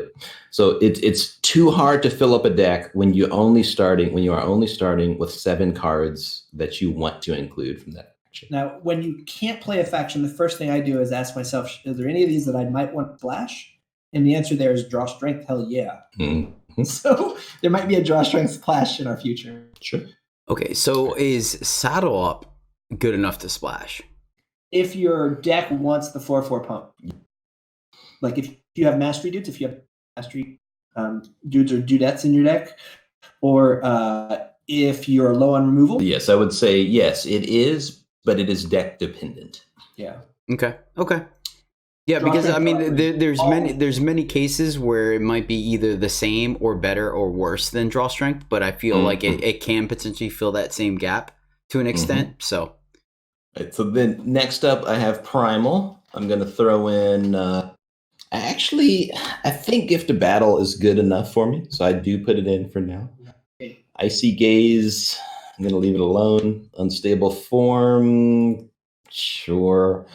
So it's too hard to fill up a deck when you are only starting with 7 cards that you want to include from that faction. Now, when you can't play a faction, the first thing I do is ask myself, is there any of these that I might want to splash? And the answer there is Draw Strength. Hell yeah. Mm-hmm. So there might be a Draw Strength splash in our future. Sure. Okay, so is Saddle Up good enough to splash? If your deck wants the 4/4 pump. Like if you have mastery dudes, if you have mastery dudes or dudettes in your deck, or if you're low on removal. Yes, I would say yes, it is, but it is deck dependent. Yeah. Okay. Yeah, because I mean, there's many cases where it might be either the same or better or worse than Draw Strength, but I feel like it can potentially fill that same gap to an extent. So. Right, so then next up, I have Primal. I'm going to throw in. I think Gift of Battle is good enough for me, so I do put it in for now. Okay. Icy Gaze. I'm going to leave it alone. Unstable Form. Sure.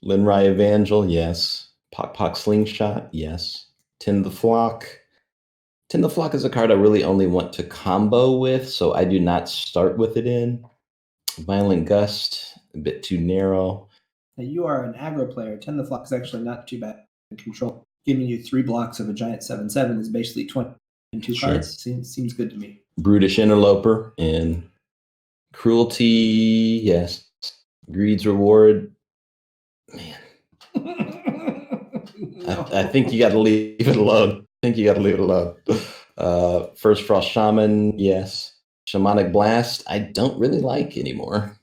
Linrai Evangel. Yes. Pock Slingshot. Yes. Tend the Flock. Tend the Flock is a card I really only want to combo with, so I do not start with it in. Violent Gust. A bit too narrow. Now you are an aggro player. Tend the Flock is actually not too bad in control. Giving you 3 blocks of a giant 7/7 is basically 20 and 2 cards. Seems good to me. Brutish Interloper and Cruelty. Yes. Greed's Reward. Man. No. I think you got to leave it alone. First Frost Shaman. Yes. Shamanic Blast. I don't really like anymore.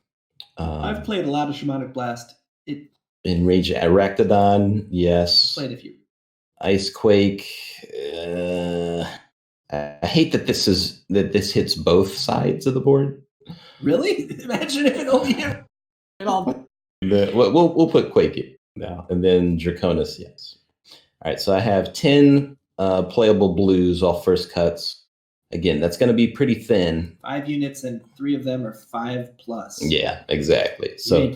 I've played a lot of Shamanic Blast. Enrage Arachnodon, yes. Played a few. Icequake. I hate that this hits both sides of the board. Really? Imagine if it only hit it all. We'll put Quake in now, and then Draconis, yes. All right, so I have 10 playable blues off first cuts. Again, that's going to be pretty thin. 5 units, and 3 of them are 5+. Yeah, exactly. So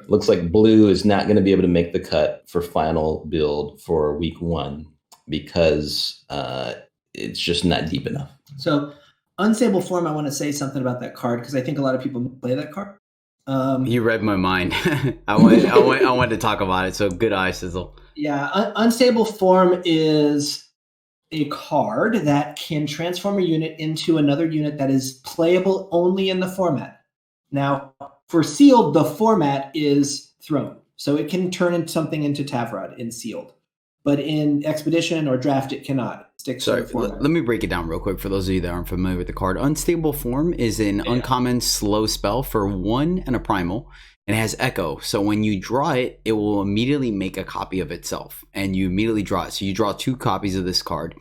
looks like blue is not going to be able to make the cut for final build for week 1 because it's just not deep enough. So Unstable Form, I want to say something about that card because I think a lot of people play that card. You read my mind. I wanted to talk about it. So good eye, Cizzle. Yeah, Unstable Form is a card that can transform a unit into another unit that is playable only in the format. Now, for Sealed, the format is Throne. So it can turn something into Tavrod in Sealed. But in Expedition or Draft, it cannot. Stick to the format. Let me break it down real quick for those of you that aren't familiar with the card. Unstable Form is an uncommon slow spell for 1 and a primal. And it has Echo. So when you draw it, it will immediately make a copy of itself. And you immediately draw it. So you draw 2 copies of this card.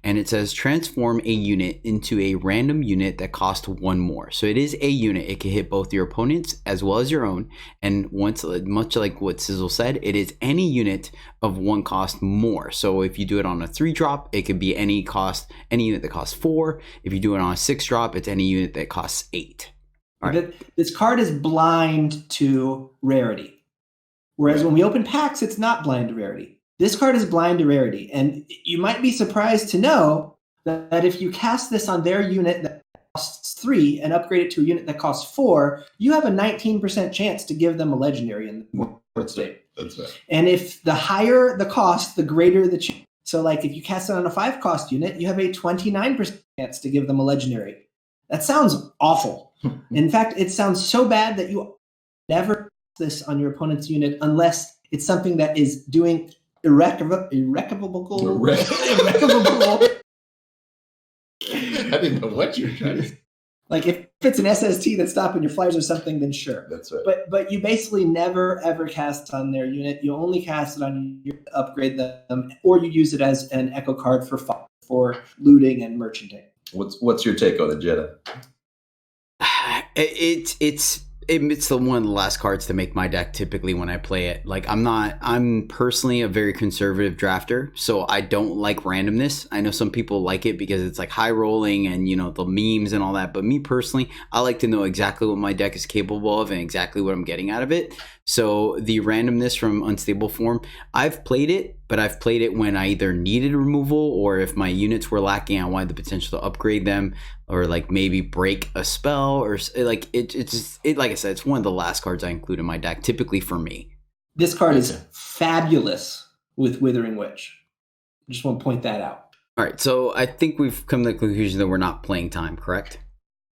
And it says transform a unit into a random unit that costs 1 more. So it is a unit. It can hit both your opponents as well as your own. And much like what Cizzle said, it is any unit of 1 cost more. So if you do it on a 3-drop, it could be any unit that costs 4. If you do it on a 6-drop, it's any unit that costs 8. Right. This card is blind to rarity. Whereas when we open packs, it's not blind to rarity. This card is blind to rarity. And you might be surprised to know that if you cast this on their unit that costs 3 and upgrade it to a unit that costs 4, you have a 19% chance to give them a legendary in the board state. That's right. And if the higher the cost, the greater the chance. So like if you cast it on a 5 cost unit, you have a 29% chance to give them a legendary. That sounds awful. In fact, it sounds so bad that you never cast this on your opponent's unit unless it's something that is doing irrevocable. I didn't know what you were trying to say. Like if it's an SST that's stopping your flyers or something, then sure. That's right. But you basically never ever cast on their unit. You only cast it on your upgrade them, or you use it as an echo card for looting and merchanting. What's your take on it, Jetta? It's the one of the last cards to make my deck typically when I play it. Like I'm personally a very conservative drafter, so I don't like randomness. I know some people like it because it's like high rolling and the memes and all that, but me personally, I like to know exactly what my deck is capable of and exactly what I'm getting out of it. So the randomness from Unstable Form, I've played it, but I've played it when I either needed removal or if my units were lacking, I wanted the potential to upgrade them or like maybe break a spell or like it's like I said, it's one of the last cards I include in my deck, typically for me. This card is fabulous with Withering Witch. I just want to point that out. All right, so I think we've come to the conclusion that we're not playing time, correct?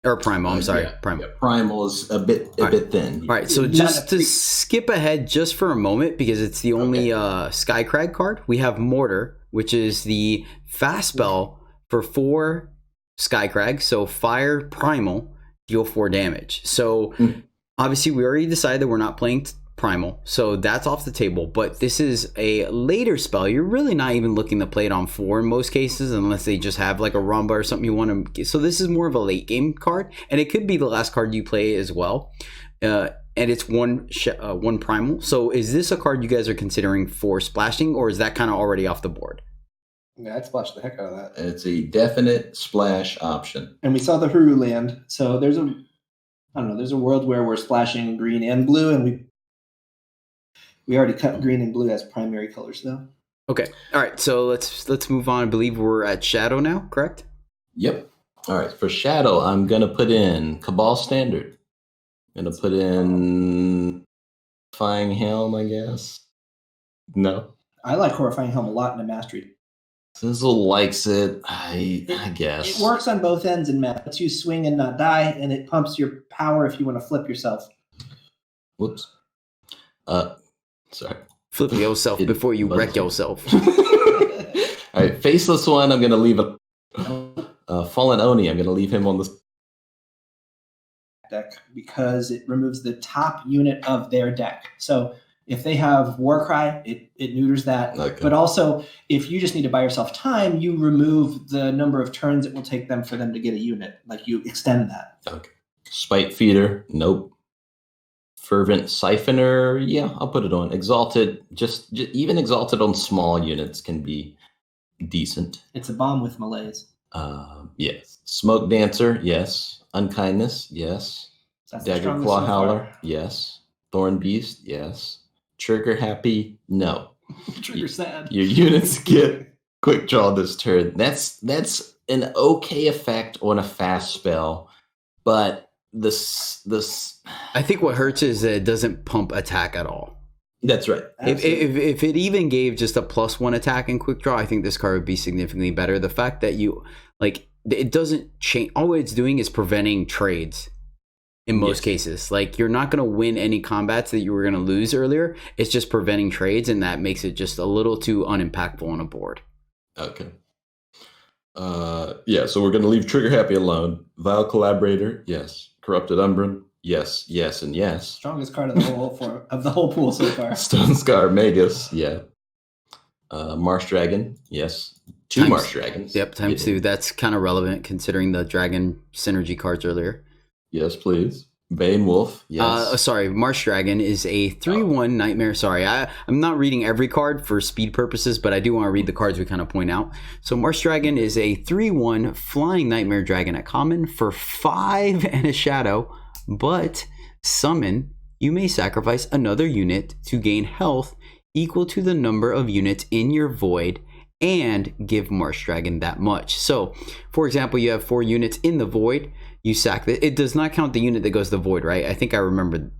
Or Primal, I'm sorry. Yeah. Primal. Yeah, Primal is a bit thin. All right, so just to skip ahead just for a moment, because it's the only Skycrag card, we have Mortar, which is the fast spell for 4 Skycrag. So fire Primal, deal 4 damage. So obviously we already decided that we're not playing Primal, so that's off the table. But this is a later spell. You're really not even looking to play it on 4 in most cases, unless they just have like a Rumba or something you want to. So this is more of a late game card, and it could be the last card you play as well. And it's one Primal. So is this a card you guys are considering for splashing, or is that kind of already off the board? Yeah, I'd splash the heck out of that. It's a definite splash option. And we saw the Huru land, so there's a world where we're splashing green and blue, and we already cut green and blue as primary colors, though. Okay. All right. So let's move on. I believe we're at Shadow now, correct? Yep. All right. For Shadow, I'm going to put in Cabal Standard. I'm going to put in Horrifying Helm, I guess. No. I like Horrifying Helm a lot in a mastery. Cizzle likes it, I guess. It works on both ends in math. It lets you swing and not die, and it pumps your power if you want to flip yourself. Whoops. Sorry. Flip yourself before you wreck yourself. All right, Faceless one, I'm going to leave Fallen Oni, I'm going to leave him on the deck because it removes the top unit of their deck. So if they have Warcry, it neuters that. Okay. But also, if you just need to buy yourself time, you remove the number of turns it will take them for them to get a unit. Like you extend that. Okay. Spite Feeder, nope. Fervent Siphoner, yeah, I'll put it on. Exalted, just even Exalted on small units can be decent. It's a bomb with malaise. Yes. Smoke Dancer, yes. Unkindness, yes. That's the Dagger strongest Claw so Howler, far. yes. Thorn Beast, yes. Trigger Happy, no. Trigger sad. Your units get quick draw this turn. That's an okay effect on a fast spell, but this I think what hurts is that it doesn't pump attack at all. That's right. If it even gave just a +1 attack in quick draw, I think this card would be significantly better. The fact that it doesn't change, all it's doing is preventing trades in most cases. Like you're not going to win any combats that you were going to lose earlier. It's just preventing trades, and that makes it just a little too unimpactful on a board. Okay. Yeah, so we're going to leave Trigger Happy alone. Vile Collaborator, yes. Corrupted Umbran, yes, yes, and yes. Strongest card of the whole pool so far. Stone Scar Magus, yeah. Marsh Dragon, yes. Two Marsh Dragons. Yep, times 2. That's kind of relevant considering the Dragon synergy cards earlier. Yes, please. Bane Wolf, yes. Sorry, Marsh Dragon is a 3/1 Nightmare. Sorry, I'm not reading every card for speed purposes, but I do want to read the cards we kind of point out. So Marsh Dragon is a 3/1 Flying Nightmare Dragon at common for 5 and a shadow, but summon, you may sacrifice another unit to gain health equal to the number of units in your void and give Marsh Dragon that much. So, for example, you have 4 units in the void. You sack it. It does not count the unit that goes to the void, right? I think I remember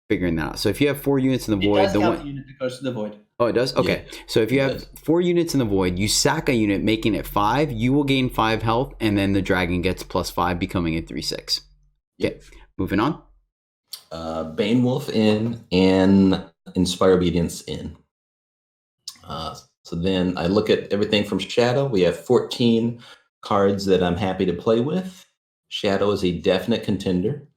figuring that out. So if you have 4 units in the void, does count the unit that goes to the void. Oh, it does? Okay. Yeah, so if you have 4 units in the void, you sack a unit, making it 5, you will gain 5 health, and then the dragon gets +5, becoming a 3/6. Okay, moving on. Bane Wolf in and Inspire Obedience in. So then I look at everything from Shadow. We have 14 cards that I'm happy to play with. Shadow is a definite contender.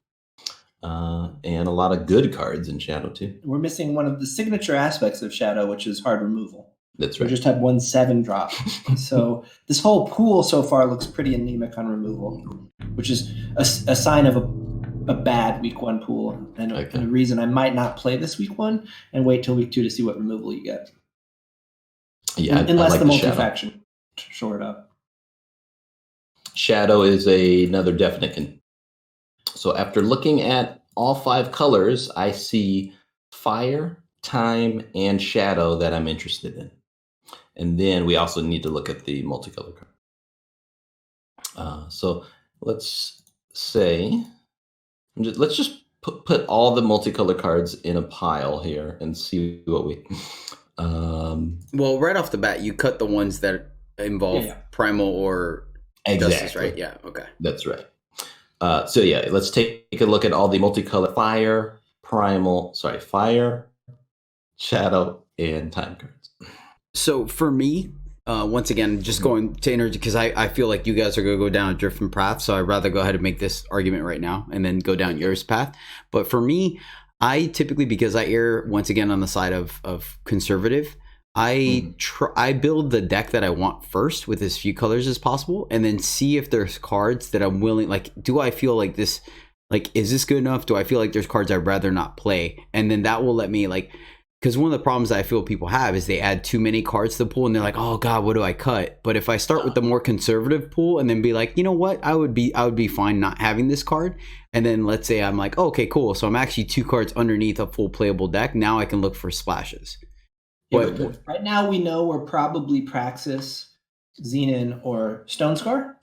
And a lot of good cards in Shadow too. We're missing one of the signature aspects of Shadow, which is hard removal. That's We right. just had 1 7 drop. So this whole pool so far looks pretty anemic on removal, which is a sign of a bad week 1 pool, and Okay. a reason I might not play this week 1 and wait till week 2 to see what removal you get. Yeah, Unless I like the Shadow. multi-faction shore it up. Shadow is another definite. So after looking at all 5 colors, I see fire, time, and shadow that I'm interested in. And then we also need to look at the multicolor card. So let's say, let's just put all the multicolor cards in a pile here and see what we. Well, right off the bat, you cut the ones that involve primal or justice, right? Yeah, okay. That's right. So yeah, let's take a look at all the multicolor fire, shadow, and time cards. So for me, once again, just going to energy, because I feel like you guys are going to go down a different path. So I'd rather go ahead and make this argument right now and then go down yours path. But for me, I typically, because I err once again on the side of conservative, I build the deck that I want first with as few colors as possible, and then see if there's cards that I'm willing, like, do I feel like this, like, is this good enough? Do I feel like there's cards I'd rather not play? And then that will let me, like, because one of the problems I feel people have is they add too many cards to the pool and they're like, oh God, what do I cut? But if I start with the more conservative pool and then be like, you know what, I would be fine not having this card. And then let's say I'm like, oh, okay, cool. So I'm actually 2 cards underneath a full playable deck. Now I can look for splashes. But right now we know we're probably Praxis, Xenon, or Stone Scar.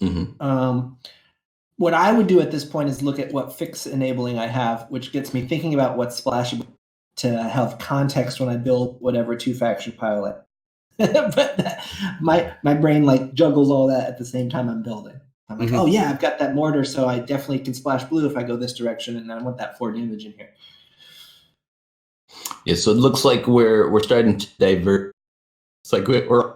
What I would do at this point is look at what fix enabling I have, which gets me thinking about what's splashable to have context when I build whatever 2-faction pile it. But my brain like juggles all that at the same time I'm building. I'm like, oh yeah, I've got that mortar, so I definitely can splash blue if I go this direction, and I want that 4 damage in here. Yeah, so it looks like we're starting to divert. It's like we're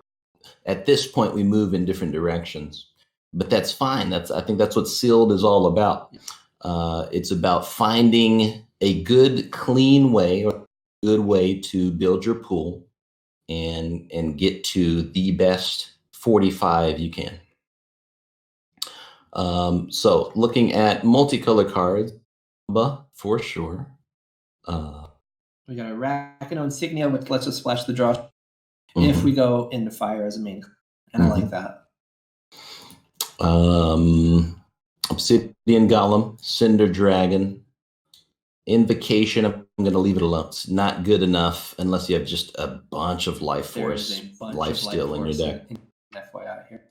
at this point we move in different directions, but that's fine. I think that's what Sealed is all about. It's about finding a good, clean way or good way to build your pool and get to the best 45 you can. So looking at multicolor cards, for sure. We got a Rakano Insignia, which lets us splash the draw if we go into fire as a main, and I like that. Obsidian Golem, Cinder Dragon, Invocation. I'm going to leave it alone. It's not good enough unless you have just a bunch of life force, life steal in your deck. FYI here.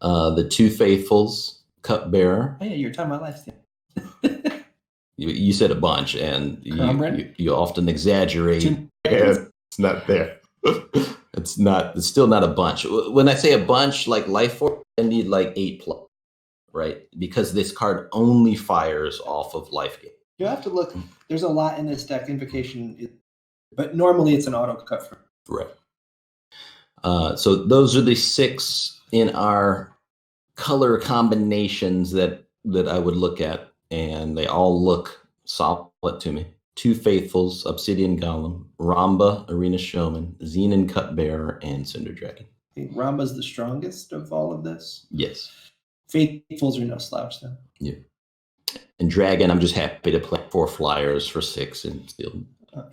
The 2 Faithfuls, Cupbearer. Oh yeah, you're talking about life steal. You said a bunch, and you often exaggerate. It's not there. It's still not a bunch. When I say a bunch, like life force, I need like 8+, right? Because this card only fires off of life gain. You have to look. There's a lot in this deck. Invocation, but normally it's an auto cut for. Right. So those are the 6 in our color combinations that I would look at, and they all look solid to me. 2 Faithfuls, Obsidian Golem, Ramba, Arena Showman, Xenon Cupbearer, and Cinder Dragon. I think Ramba's the strongest of all of this. Yes. Faithfuls are no slouch though. Yeah. And Dragon, I'm just happy to play 4 flyers for 6 and Sealed.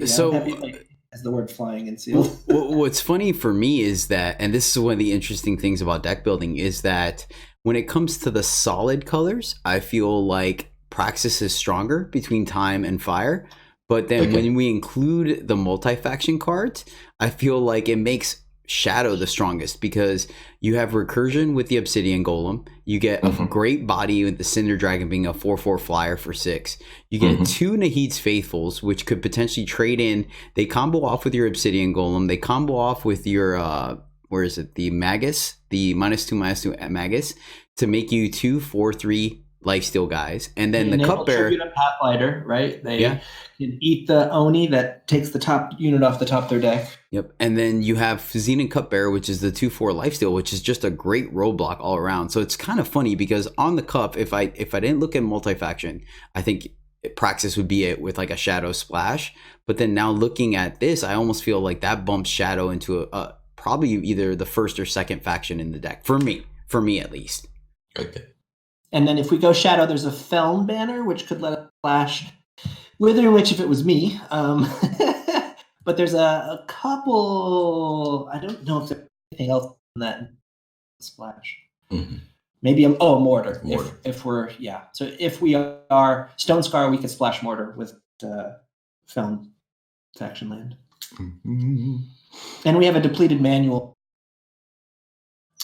So I'm happy as the word flying and Sealed. What's funny for me is that, and this is one of the interesting things about deck building, is that when it comes to the solid colors, I feel like Praxis is stronger between time and fire. But then when we include the multi-faction cards, I feel like it makes Shadow the strongest because you have recursion with the Obsidian Golem. You get a great body with the Cinder Dragon being a 4/4 flyer for 6. You get 2 Nahid's Faithfuls, which could potentially trade in. They combo off with your Obsidian Golem. They combo off with your where is it? The Magus, the -2/-2 Magus, to make you 2 4/3 lifesteal guys, and then the Cupbearer. Pathfighter, right? They can eat the Oni that takes the top unit off the top of their deck. Yep, and then you have Xenon Cupbearer, which is the 2/4 lifesteal, which is just a great roadblock all around. So it's kind of funny because on the cup, if I didn't look at multi-faction, I think Praxis would be it with like a Shadow splash. But then now looking at this, I almost feel like that bumps Shadow into a probably either the first or second faction in the deck for me at least. Okay. And then if we go Shadow, there's a Feln banner, which could let it flash Withering Witch if it was me. But there's a couple, I don't know if there's anything else in that splash. Maybe Mortar. If we're, So if we are Stone Scar, we could splash Mortar with Feln faction land. And we have a depleted manual.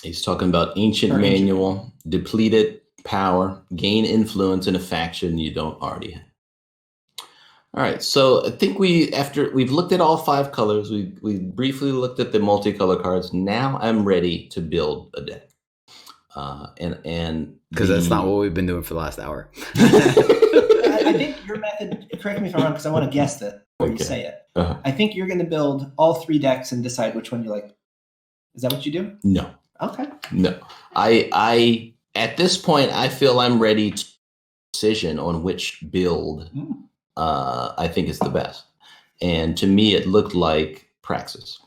He's talking about ancient manual, depleted power, gain influence in a faction you don't already have. All right, so I think after we've looked at all 5 colors, we briefly looked at the multicolor cards. Now I'm ready to build a deck. And because that's not what we've been doing for the last hour. I think your method, correct me if I'm wrong, because I want to guess that before you say it. I think you're going to build all 3 decks and decide which one you like. Is that what you do? No. Okay. No. I at this point, I feel I'm ready to decision on which build I think is the best. And to me, it looked like Praxis.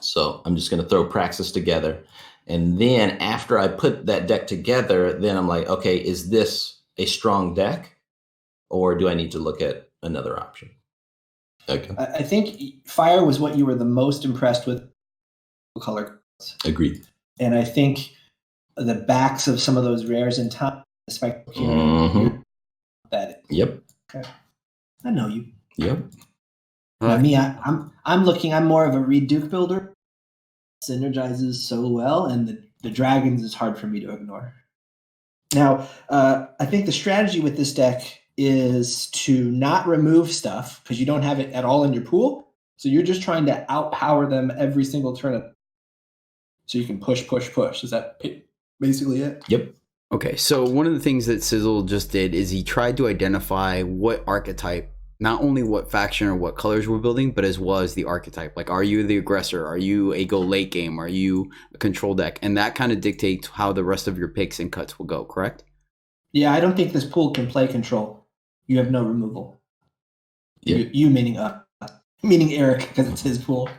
So I'm just going to throw Praxis together. And then after I put that deck together, then I'm like, okay, is this a strong deck? Or do I need to look at another option? Okay. I think Fire was what you were the most impressed with color cards. Agreed. And I think the backs of some of those rares in time, especially that. Yep. Okay. I know you. Yep. Me, I'm looking. I'm more of a Reed Duke builder. Synergizes so well, and the dragons is hard for me to ignore. Now, I think the strategy with this deck is to not remove stuff because you don't have it at all in your pool. So you're just trying to outpower them every single turn. So you can push. Is that basically it? Yep. Okay, so one of the things that Cizzle just did is he tried to identify what archetype, not only what faction or what colors we're building, but as well as the archetype. Like, are you the aggressor? Are you a go late game? Are you a control deck? And that kind of dictates how the rest of your picks and cuts will go, correct? Yeah, I don't think this pool can play control. You have no removal. Yeah. You meaning Eric, because it's his pool.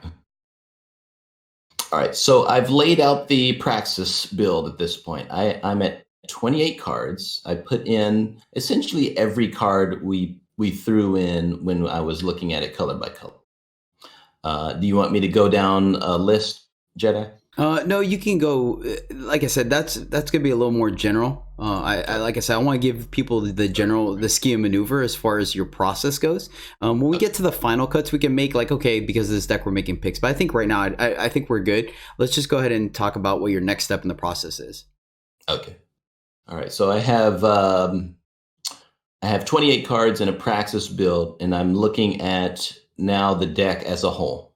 All right, so I've laid out the Praxis build at this point. I'm at 28 cards. I put in essentially every card we threw in when I was looking at it color by color. Do you want me to go down a list, Jedi? No, you can go. Like I said, that's gonna be a little more general. I like I said, I want to give people the scheme maneuver as far as your process goes. When we get to the final cuts, we can make like, okay, because of this deck we're making picks. But I think right now, I think we're good. Let's just go ahead and talk about what your next step in the process is. Okay. All right. So I have 28 cards in a Praxis build, and I'm looking at now the deck as a whole.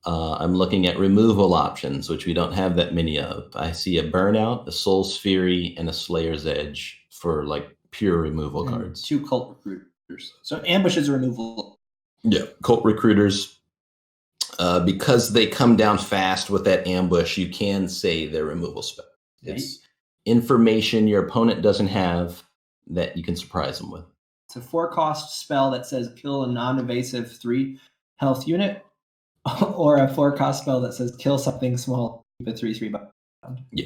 I'm looking at removal options, which we don't have that many of. I see a Burnout, a Soul's Fury, and a Slayer's Edge for like pure removal cards. 2 Cult Recruiters. So Ambush is a removal. Yeah, Cult Recruiters. Because they come down fast with that Ambush, you can say they're removal spell. It's information your opponent doesn't have that you can surprise them with. It's a 4-cost spell that says kill a non-evasive 3 health unit. Or a 4-cost spell that says kill something small, keep a 3/3 bound. Yeah.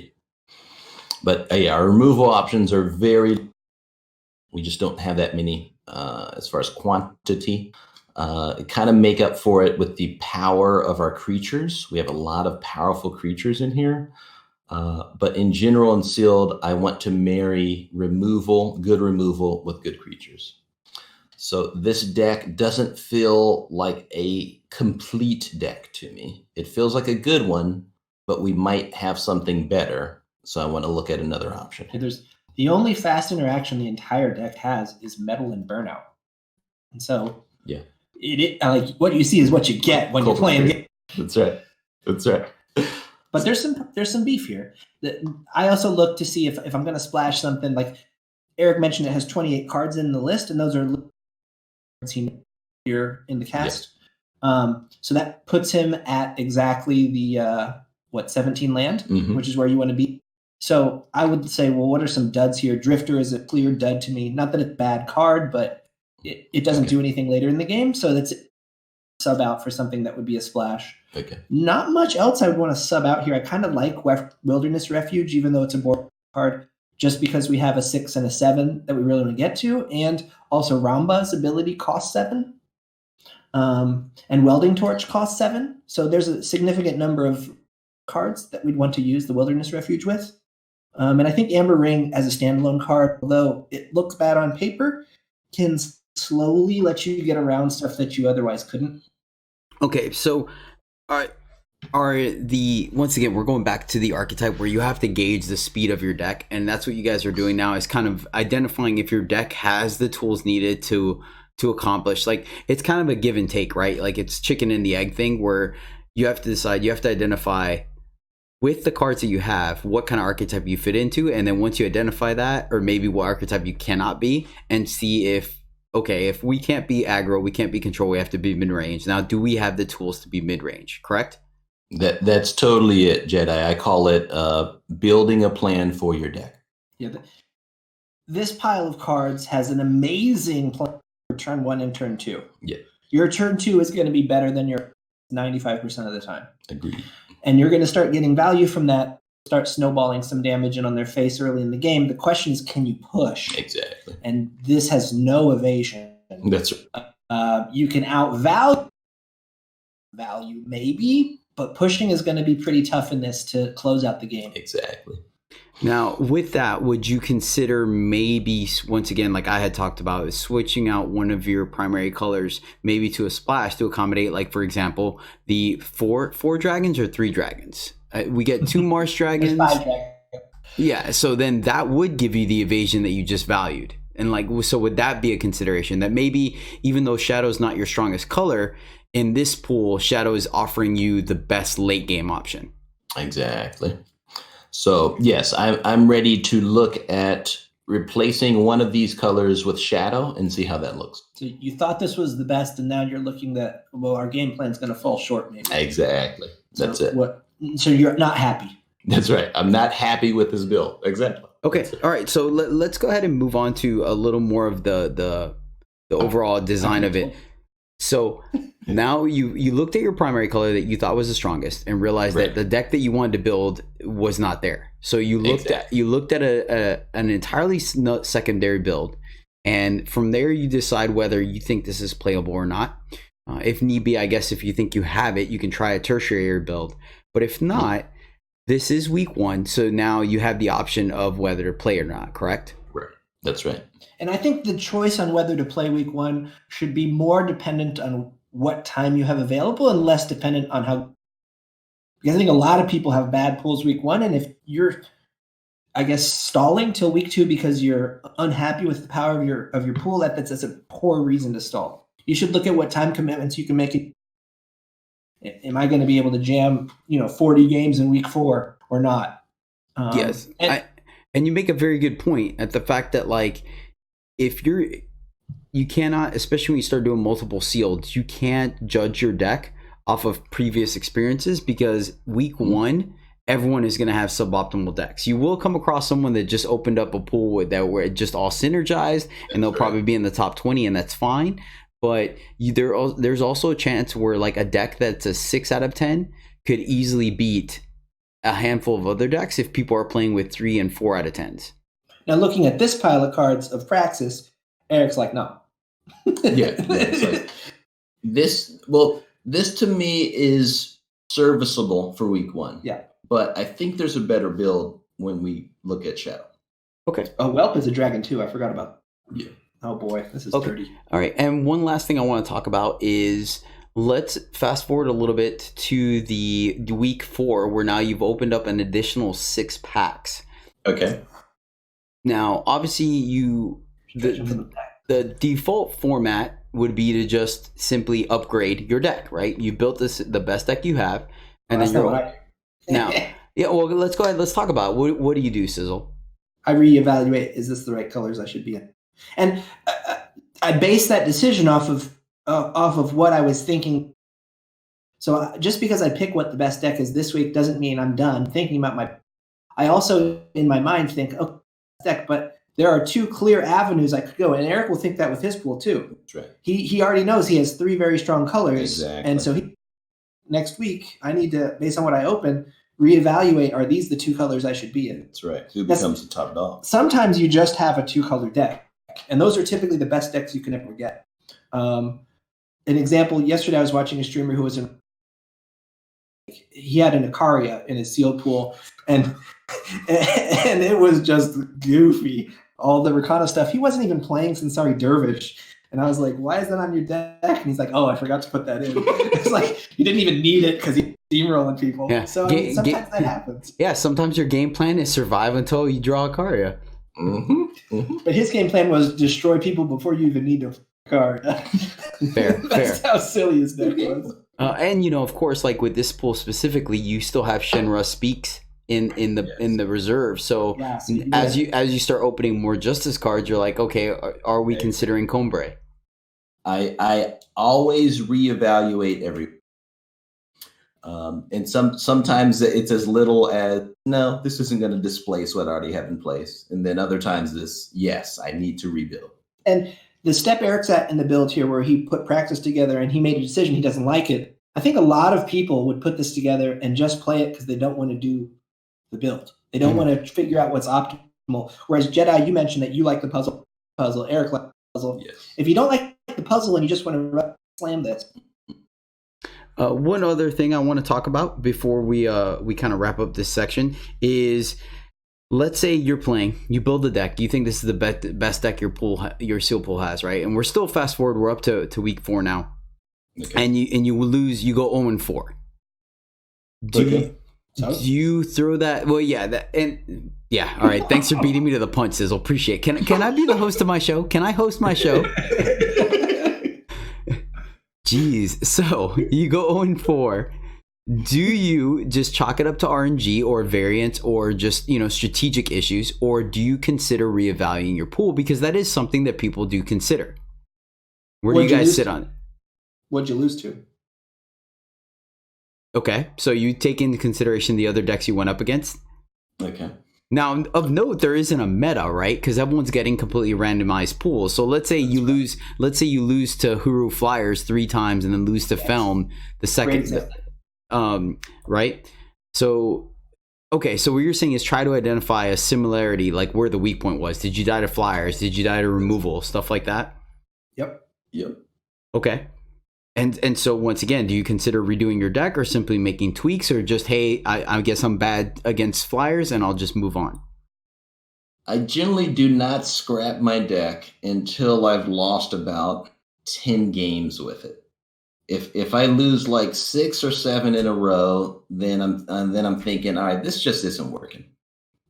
But our removal options are we just don't have that many as far as quantity. Kind of make up for it with the power of our creatures. We have a lot of powerful creatures in here. But in general and sealed, I want to marry good removal with good creatures. So this deck doesn't feel like a complete deck to me. It feels like a good one, but we might have something better. So I want to look at another option. There's the only fast interaction the entire deck has is Metal and Burnout. And so it like what you see is what you get when you're playing. That's right. But there's some beef here. I also look to see if I'm going to splash something. Like Eric mentioned, it has 28 cards in the list, and those are cards here in the cast. So that puts him at exactly the 17 land, which is where you want to be. So I would say, well, what are some duds here? Drifter is a clear dud to me. Not that it's a bad card, but it doesn't do anything later in the game. So that's sub out for something that would be a splash. Okay. Not much else I would want to sub out here. I kind of like Wilderness Refuge, even though it's a board card, just because we have a 6 and a 7 that we really want to get to. And also Ramba's ability costs 7. And Welding Torch costs 7. So there's a significant number of cards that we'd want to use the Wilderness Refuge with. And I think Amber Ring as a standalone card, although it looks bad on paper, can slowly let you get around stuff that you otherwise couldn't. Okay, so once again, we're going back to the archetype where you have to gauge the speed of your deck, and that's what you guys are doing now, is kind of identifying if your deck has the tools needed to accomplish. Like, it's kind of a give and take, right? Like, it's chicken and the egg thing, where you have to decide, you have to identify with the cards that you have what kind of archetype you fit into, and then once you identify that, or maybe what archetype you cannot be, and see if we can't be aggro, we can't be control, we have to be mid-range. Now, do we have the tools to be mid-range, correct? That's totally it, Jedi. I call it building a plan for your deck. Yeah. This pile of cards has an amazing plan for turn 1 and turn 2. Yeah. Your turn 2 is going to be better than your 95% of the time. Agreed. And you're going to start getting value from that, start snowballing some damage in on their face early in the game. The question is, can you push? Exactly. And this has no evasion. That's right. You can outvalue maybe, but pushing is going to be pretty tough in this to close out the game. Exactly. Now, with that, would you consider maybe, once again, like I had talked about, is switching out one of your primary colors maybe to a splash to accommodate, like, for example, the four dragons or 3 dragons? We get 2 Marsh dragons. 5 dragons. Yeah, so then that would give you the evasion that you just valued. And like, so would that be a consideration that maybe even though Shadow's not your strongest color, in this pool, Shadow is offering you the best late game option? Exactly. So yes, I'm ready to look at replacing one of these colors with Shadow and see how that looks. So you thought this was the best, and now you're looking that, well, our game plan's going to fall short maybe. Exactly. That's it. So you're not happy. That's right. I'm not happy with this build. Exactly. Okay. All right. So let's go ahead and move on to a little more of the overall design of it. So now you looked at your primary color that you thought was the strongest and realized that the deck that you wanted to build was not there. So you looked at an entirely secondary build, and from there you decide whether you think this is playable or not. If need be, I guess if you think you have it, you can try a tertiary build. But if not, this is week 1, so now you have the option of whether to play or not. Correct? Right. That's right. And I think the choice on whether to play week 1 should be more dependent on what time you have available and less dependent on how. Because I think a lot of people have bad pools week 1, and if you're, I guess, stalling till week 2 because you're unhappy with the power of your pool, that's a poor reason to stall. You should look at what time commitments you can make. Am I going to be able to jam 40 games in week 4 or not? Yes, and you make a very good point at the fact that, like, if you cannot, especially when you start doing multiple sealed, you can't judge your deck off of previous experiences, because week 1, everyone is going to have suboptimal decks. You will come across someone that just opened up a pool where it just all synergized, and they'll probably be in the top 20, and that's fine. But there's also a chance where, like, a deck that's a 6 out of 10 could easily beat a handful of other decks if people are playing with 3 and 4 out of 10s. Now, looking at this pile of cards of Praxis, Eric's like, no. This to me is serviceable for week 1. Yeah. But I think there's a better build when we look at Shadow. Okay. Oh, Whelp is a dragon too. I forgot about that. Yeah. Oh boy, this is Okay. dirty. All right. And one last thing I want to talk about is let's fast forward a little bit to the week 4, where now you've opened up an additional 6 packs. Okay. Now, obviously, the default format would be to just simply upgrade your deck, right? You built the best deck you have, and then now. Yeah, well, let's go ahead. Let's talk about it. What do you do, Cizzle? I reevaluate, is this the right colors I should be in? And I base that decision off of what I was thinking. So just because I pick what the best deck is this week doesn't mean I'm done thinking about I also, in my mind, think, okay, deck, but there are 2 clear avenues I could go. And Eric will think that with his pool, too. That's right. He already knows he has 3 very strong colors. Exactly. And so next week, I need to, based on what I open, reevaluate, are these the 2 colors I should be in? That's right. Who becomes the top dog? Sometimes you just have a 2-color deck, and those are typically the best decks you can ever get. An example, yesterday I was watching a streamer who was he had an Icaria in his sealed pool, and it was just goofy. All the Rakana stuff. He wasn't even playing Sansari Dervish. And I was like, why is that on your deck? And he's like, oh, I forgot to put that in. It's like, you didn't even need it because he's steamrolling people. Yeah. So sometimes that happens. Yeah, sometimes your game plan is survive until you draw a Karia. Mm-hmm. Mm-hmm. But his game plan was destroy people before you even need a card. Fair. That's how silly his deck was. And of course, like with this pool specifically, you still have Shenra Speaks in the reserve. So as you start opening more Justice cards, you're like, okay, are we considering Combre? I always reevaluate every. And sometimes it's as little as, no, this isn't going to displace what I already have in place. And then other times yes, I need to rebuild. And the step Eric's at in the build here, where he put practice together and he made a decision, he doesn't like it. I think a lot of people would put this together and just play it because they don't want to do the build. They don't want to figure out what's optimal. Whereas Jedi, you mentioned that you like the puzzle. Eric likes the puzzle. Yes. If you don't like the puzzle and you just want to slam this. One other thing I want to talk about before we kind of wrap up this section is, let's say you're playing, you build a deck. You think this is the best deck your seal pool has, right? And we're still fast forward. We're up to week 4 now, okay. and you lose. You go 0-4. Do you throw that? Well, yeah, yeah. All right. Thanks for beating me to the punch, Cizzle. Appreciate it. Can I be the host of my show? Can I host my show? Jeez. So you go 0-4. Do you just chalk it up to RNG or variance or just, strategic issues, or do you consider reevaluating your pool? Because that is something that people do consider. Where do you guys sit on it? What'd you lose to? Okay, so you take into consideration the other decks you went up against? Okay. Now, of note, there isn't a meta, right? Because everyone's getting completely randomized pools. So let's say you lose to Huru Flyers 3 times and then lose to Felm the second. Right? So, okay, so what you're saying is try to identify a similarity, like where the weak point was. Did you die to Flyers? Did you die to removal? Stuff like that? Yep. Okay. And so once again, do you consider redoing your deck or simply making tweaks, or just, hey, I guess I'm bad against Flyers and I'll just move on? I generally do not scrap my deck until I've lost about 10 games with it. If I lose like 6 or 7 in a row, then I'm thinking, all right, this just isn't working.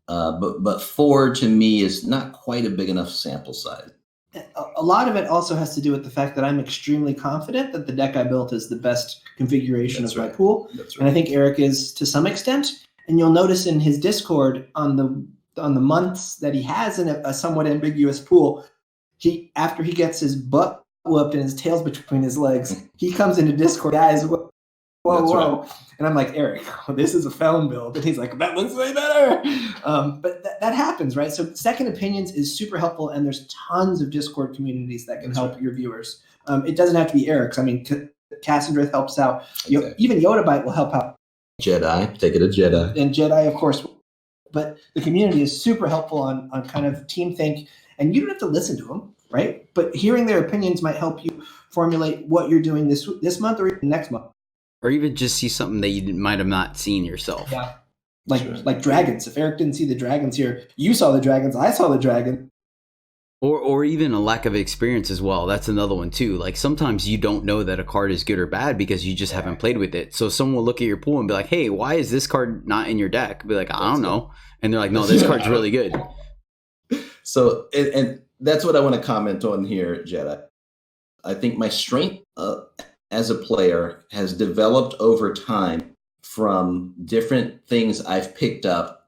But 4 to me is not quite a big enough sample size. A lot of it also has to do with the fact that I'm extremely confident that the deck I built is the best configuration of my pool. That's right. And I think Eric is to some extent. And you'll notice in his Discord on the months that he has in a somewhat ambiguous pool, after he gets his butt whooped and his tail's between his legs, he comes into Discord, guys, whoa. Right. And I'm like, Eric, this is a Felm build. And he's like, that looks way better. But that happens, right? So second opinions is super helpful. And there's tons of Discord communities that can help your viewers. It doesn't have to be Eric's. I mean, Cassandra helps out. Exactly. Even Yodabite will help out. Jedi, take it a Jedi. And Jedi, of course. But the community is super helpful on kind of team think. And you don't have to listen to them, right? But hearing their opinions might help you formulate what you're doing this month or even next month. Or even just see something that you might have not seen yourself. Yeah. Like dragons. If Eric didn't see the dragons here, you saw the dragons, I saw the dragon. Or even a lack of experience as well. That's another one too. Like sometimes you don't know that a card is good or bad because you just haven't played with it. So someone will look at your pool and be like, "Hey, why is this card not in your deck?" Be like, "I don't know," and they're like, "No, this card's really good." So, and that's what I want to comment on here, Jedi. I think my strength as a player has developed over time from different things I've picked up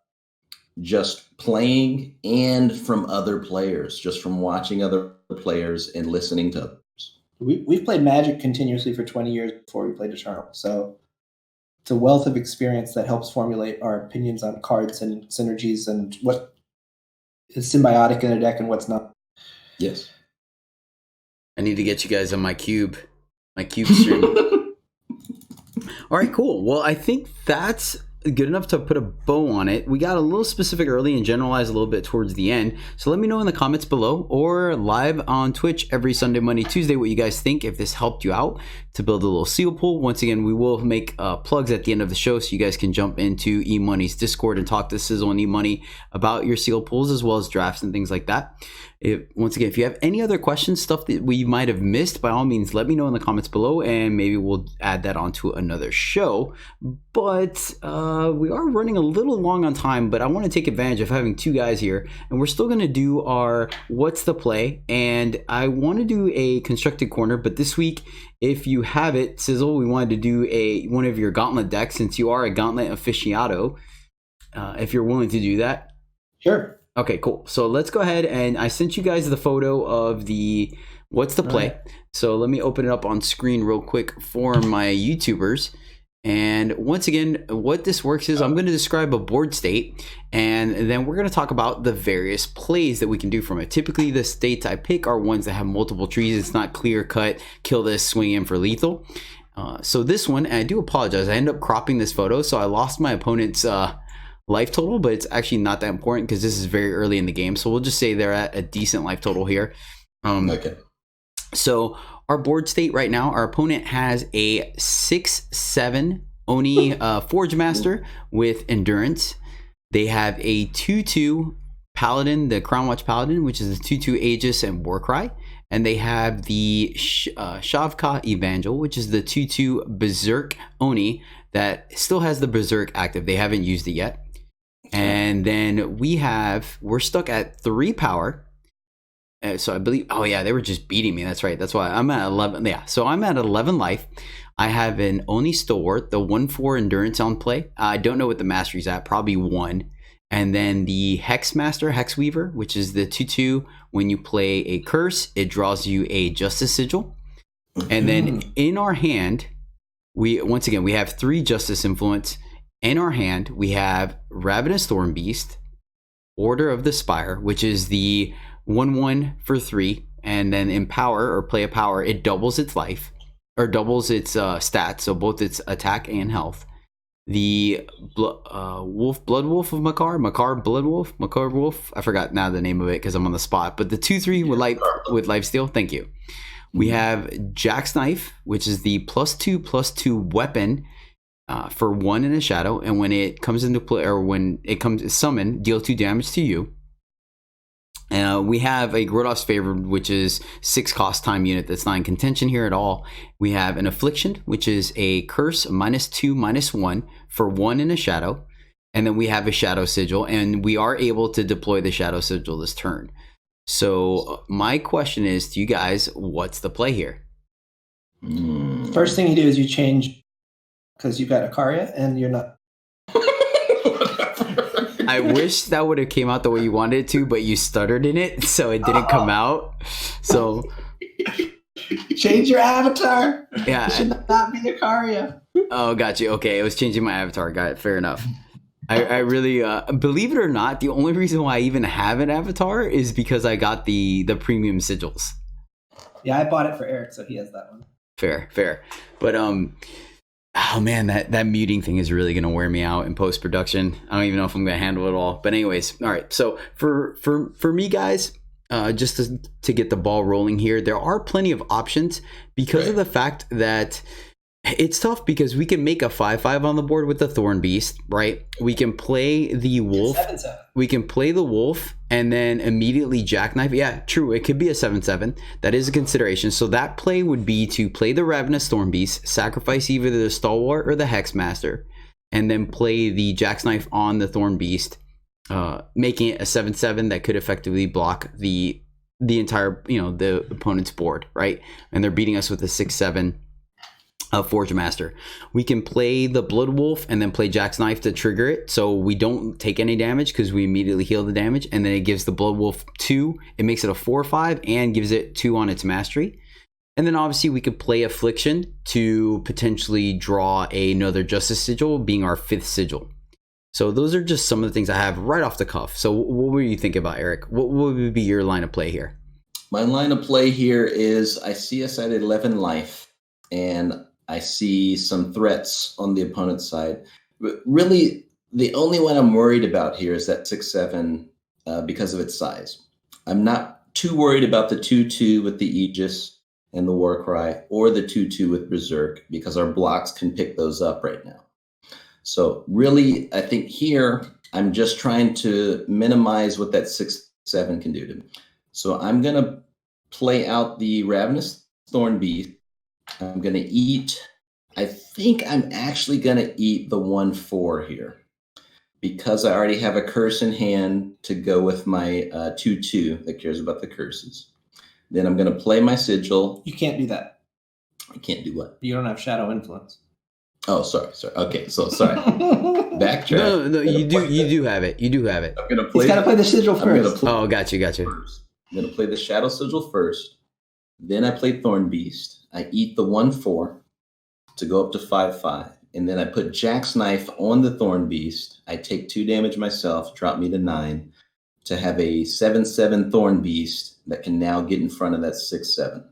just playing and from other players, just from watching other players and listening to others. We've played Magic continuously for 20 years before we played Eternal. So it's a wealth of experience that helps formulate our opinions on cards and synergies and what is symbiotic in a deck and what's not. Yes. I need to get you guys on my cube stream. All right, cool. Well, I think that's good enough to put a bow on it. We got a little specific early and generalized a little bit towards the end. So let me know in the comments below or live on Twitch every Sunday, Monday, Tuesday what you guys think, if this helped you out to build a little seal pool. Once again, we will make plugs at the end of the show so you guys can jump into eMoney's Discord and talk to Cizzle and eMoney about your seal pools as well as drafts and things like that. Once again, if you have any other questions, stuff that we might have missed, by all means, let me know in the comments below and maybe we'll add that onto another show. But we are running a little long on time, but I want to take advantage of having two guys here, and we're still going to do our What's the Play, and I want to do a Constructed Corner, but this week, if you have it, Cizzle, we wanted to do one of your Gauntlet decks, since you are a Gauntlet aficionado, if you're willing to do that. Sure. Okay, cool. So let's go ahead, and I sent you guys the photo of the What's the Play. Right. So let me open it up on screen real quick for my YouTubers. And once again, what this works is I'm going to describe a board state, and then we're going to talk about the various plays that we can do from it. Typically, the states I pick are ones that have multiple trees. It's not clear cut, kill this, swing in for lethal. So this one, and I do apologize, I ended up cropping this photo, so I lost my opponent's life total, but it's actually not that important because this is very early in the game. So we'll just say they're at a decent life total here. Okay. So our board state right now, our opponent has a 6/7 Oni Forge Master with Endurance. They have a 2/2 Paladin, the Crown Watch Paladin, which is a 2/2 Aegis and Warcry. And they have the Shavka Evangel, which is the 2/2 Berserk Oni that still has the Berserk active. They haven't used it yet. And then we're stuck at 3 power. So I believe, oh yeah, they were just beating me. That's right. That's why I'm at 11. Yeah, so I'm at 11 life. I have an Oni Stalwart, the 1/4 Endurance on play. I don't know what the mastery's at, probably 1. And then the Hex Master, Hex Weaver, which is the 2/2. When you play a curse, it draws you a Justice Sigil. And then in our hand, we have 3 Justice Influence. In our hand, we have Ravenous Thorn Beast, Order of the Spire, which is the 1/1 for 3, and then in power or play a power, it doubles its life or doubles its stats, so both its attack and health. The Blood Wolf of Makar Wolf. I forgot now the name of it because I'm on the spot. But the 2/3 with life steal. Thank you. We have Jack's Knife, which is the +2/+2 weapon for 1 in a shadow, and when it comes into play or when it comes summoned, deal 2 damage to you. We have a Grodov's Favored, which is 6 cost time unit that's not in contention here at all. We have an Affliction, which is a curse -2/-1 for 1 in a shadow. And then we have a Shadow Sigil, and we are able to deploy the Shadow Sigil this turn. So my question is to you guys, what's the play here? First thing you do is you change because you've got Ikaria and you're not. I wish that would have came out the way you wanted it to, but you stuttered in it, so it didn't come out. So change your avatar. Yeah, it should not be Ikaria. Oh, got you. Okay, it was changing my avatar. Got it. Fair enough. I really believe it or not, the only reason why I even have an avatar is because I got the premium sigils. Yeah, I bought it for Eric, so he has that one. Fair. But oh man, that muting thing is really gonna wear me out in post production. I don't even know if I'm gonna handle it all. But anyways, all right. So for me, guys, just to get the ball rolling here, there are plenty of options because of the fact that It's tough because we can make a 5/5 on the board with the Thorn Beast, right? We can play the Wolf. 7/7. We can play the Wolf and then immediately Jackknife. Yeah, true. It could be a 7/7. That is a consideration. So that play would be to play the Ravenous Thorn Beast, sacrifice either the Stalwart or the Hexmaster, and then play the Jackknife on the Thorn Beast, making it a 7/7 that could effectively block the entire, the opponent's board, right? And they're beating us with a 6/7. Forge Master. We can play the Blood Wolf and then play Jack's Knife to trigger it, so we don't take any damage because we immediately heal the damage, and then it gives the Blood Wolf 2. It makes it a 4/5 and gives it 2 on its mastery. And then obviously we could play Affliction to potentially draw another Justice Sigil, being our 5th sigil. So those are just some of the things I have right off the cuff. So what were you thinking about, Eric? What would be your line of play here? My line of play here is I see us at 11 life, and I see some threats on the opponent's side. But really, the only one I'm worried about here is that 6/7 because of its size. I'm not too worried about the 2/2 with the Aegis and the Warcry, or the 2/2 with Berserk, because our blocks can pick those up right now. So really, I think here, I'm just trying to minimize what that 6/7 can do to me. So I'm going to play out the Ravenous Thorn Beast. I'm going to I think I'm actually going to eat the 1/4 here, because I already have a curse in hand to go with my 2/2 that cares about the curses. Then I'm going to play my sigil. You can't do that. I can't do what? You don't have Shadow Influence. Oh, sorry. Okay, so sorry. Backtrack. No, you do have it. You do have it. I'm going to play. He's got to play the sigil first. Oh, got you. First. I'm going to play the Shadow Sigil first. Then I play Thorn Beast. I eat the 1/4 to go up to 5/5. And then I put Jack's Knife on the Thorn Beast. I take 2 damage myself, drop me to 9, to have a 7/7 Thorn Beast that can now get in front of that 6/7.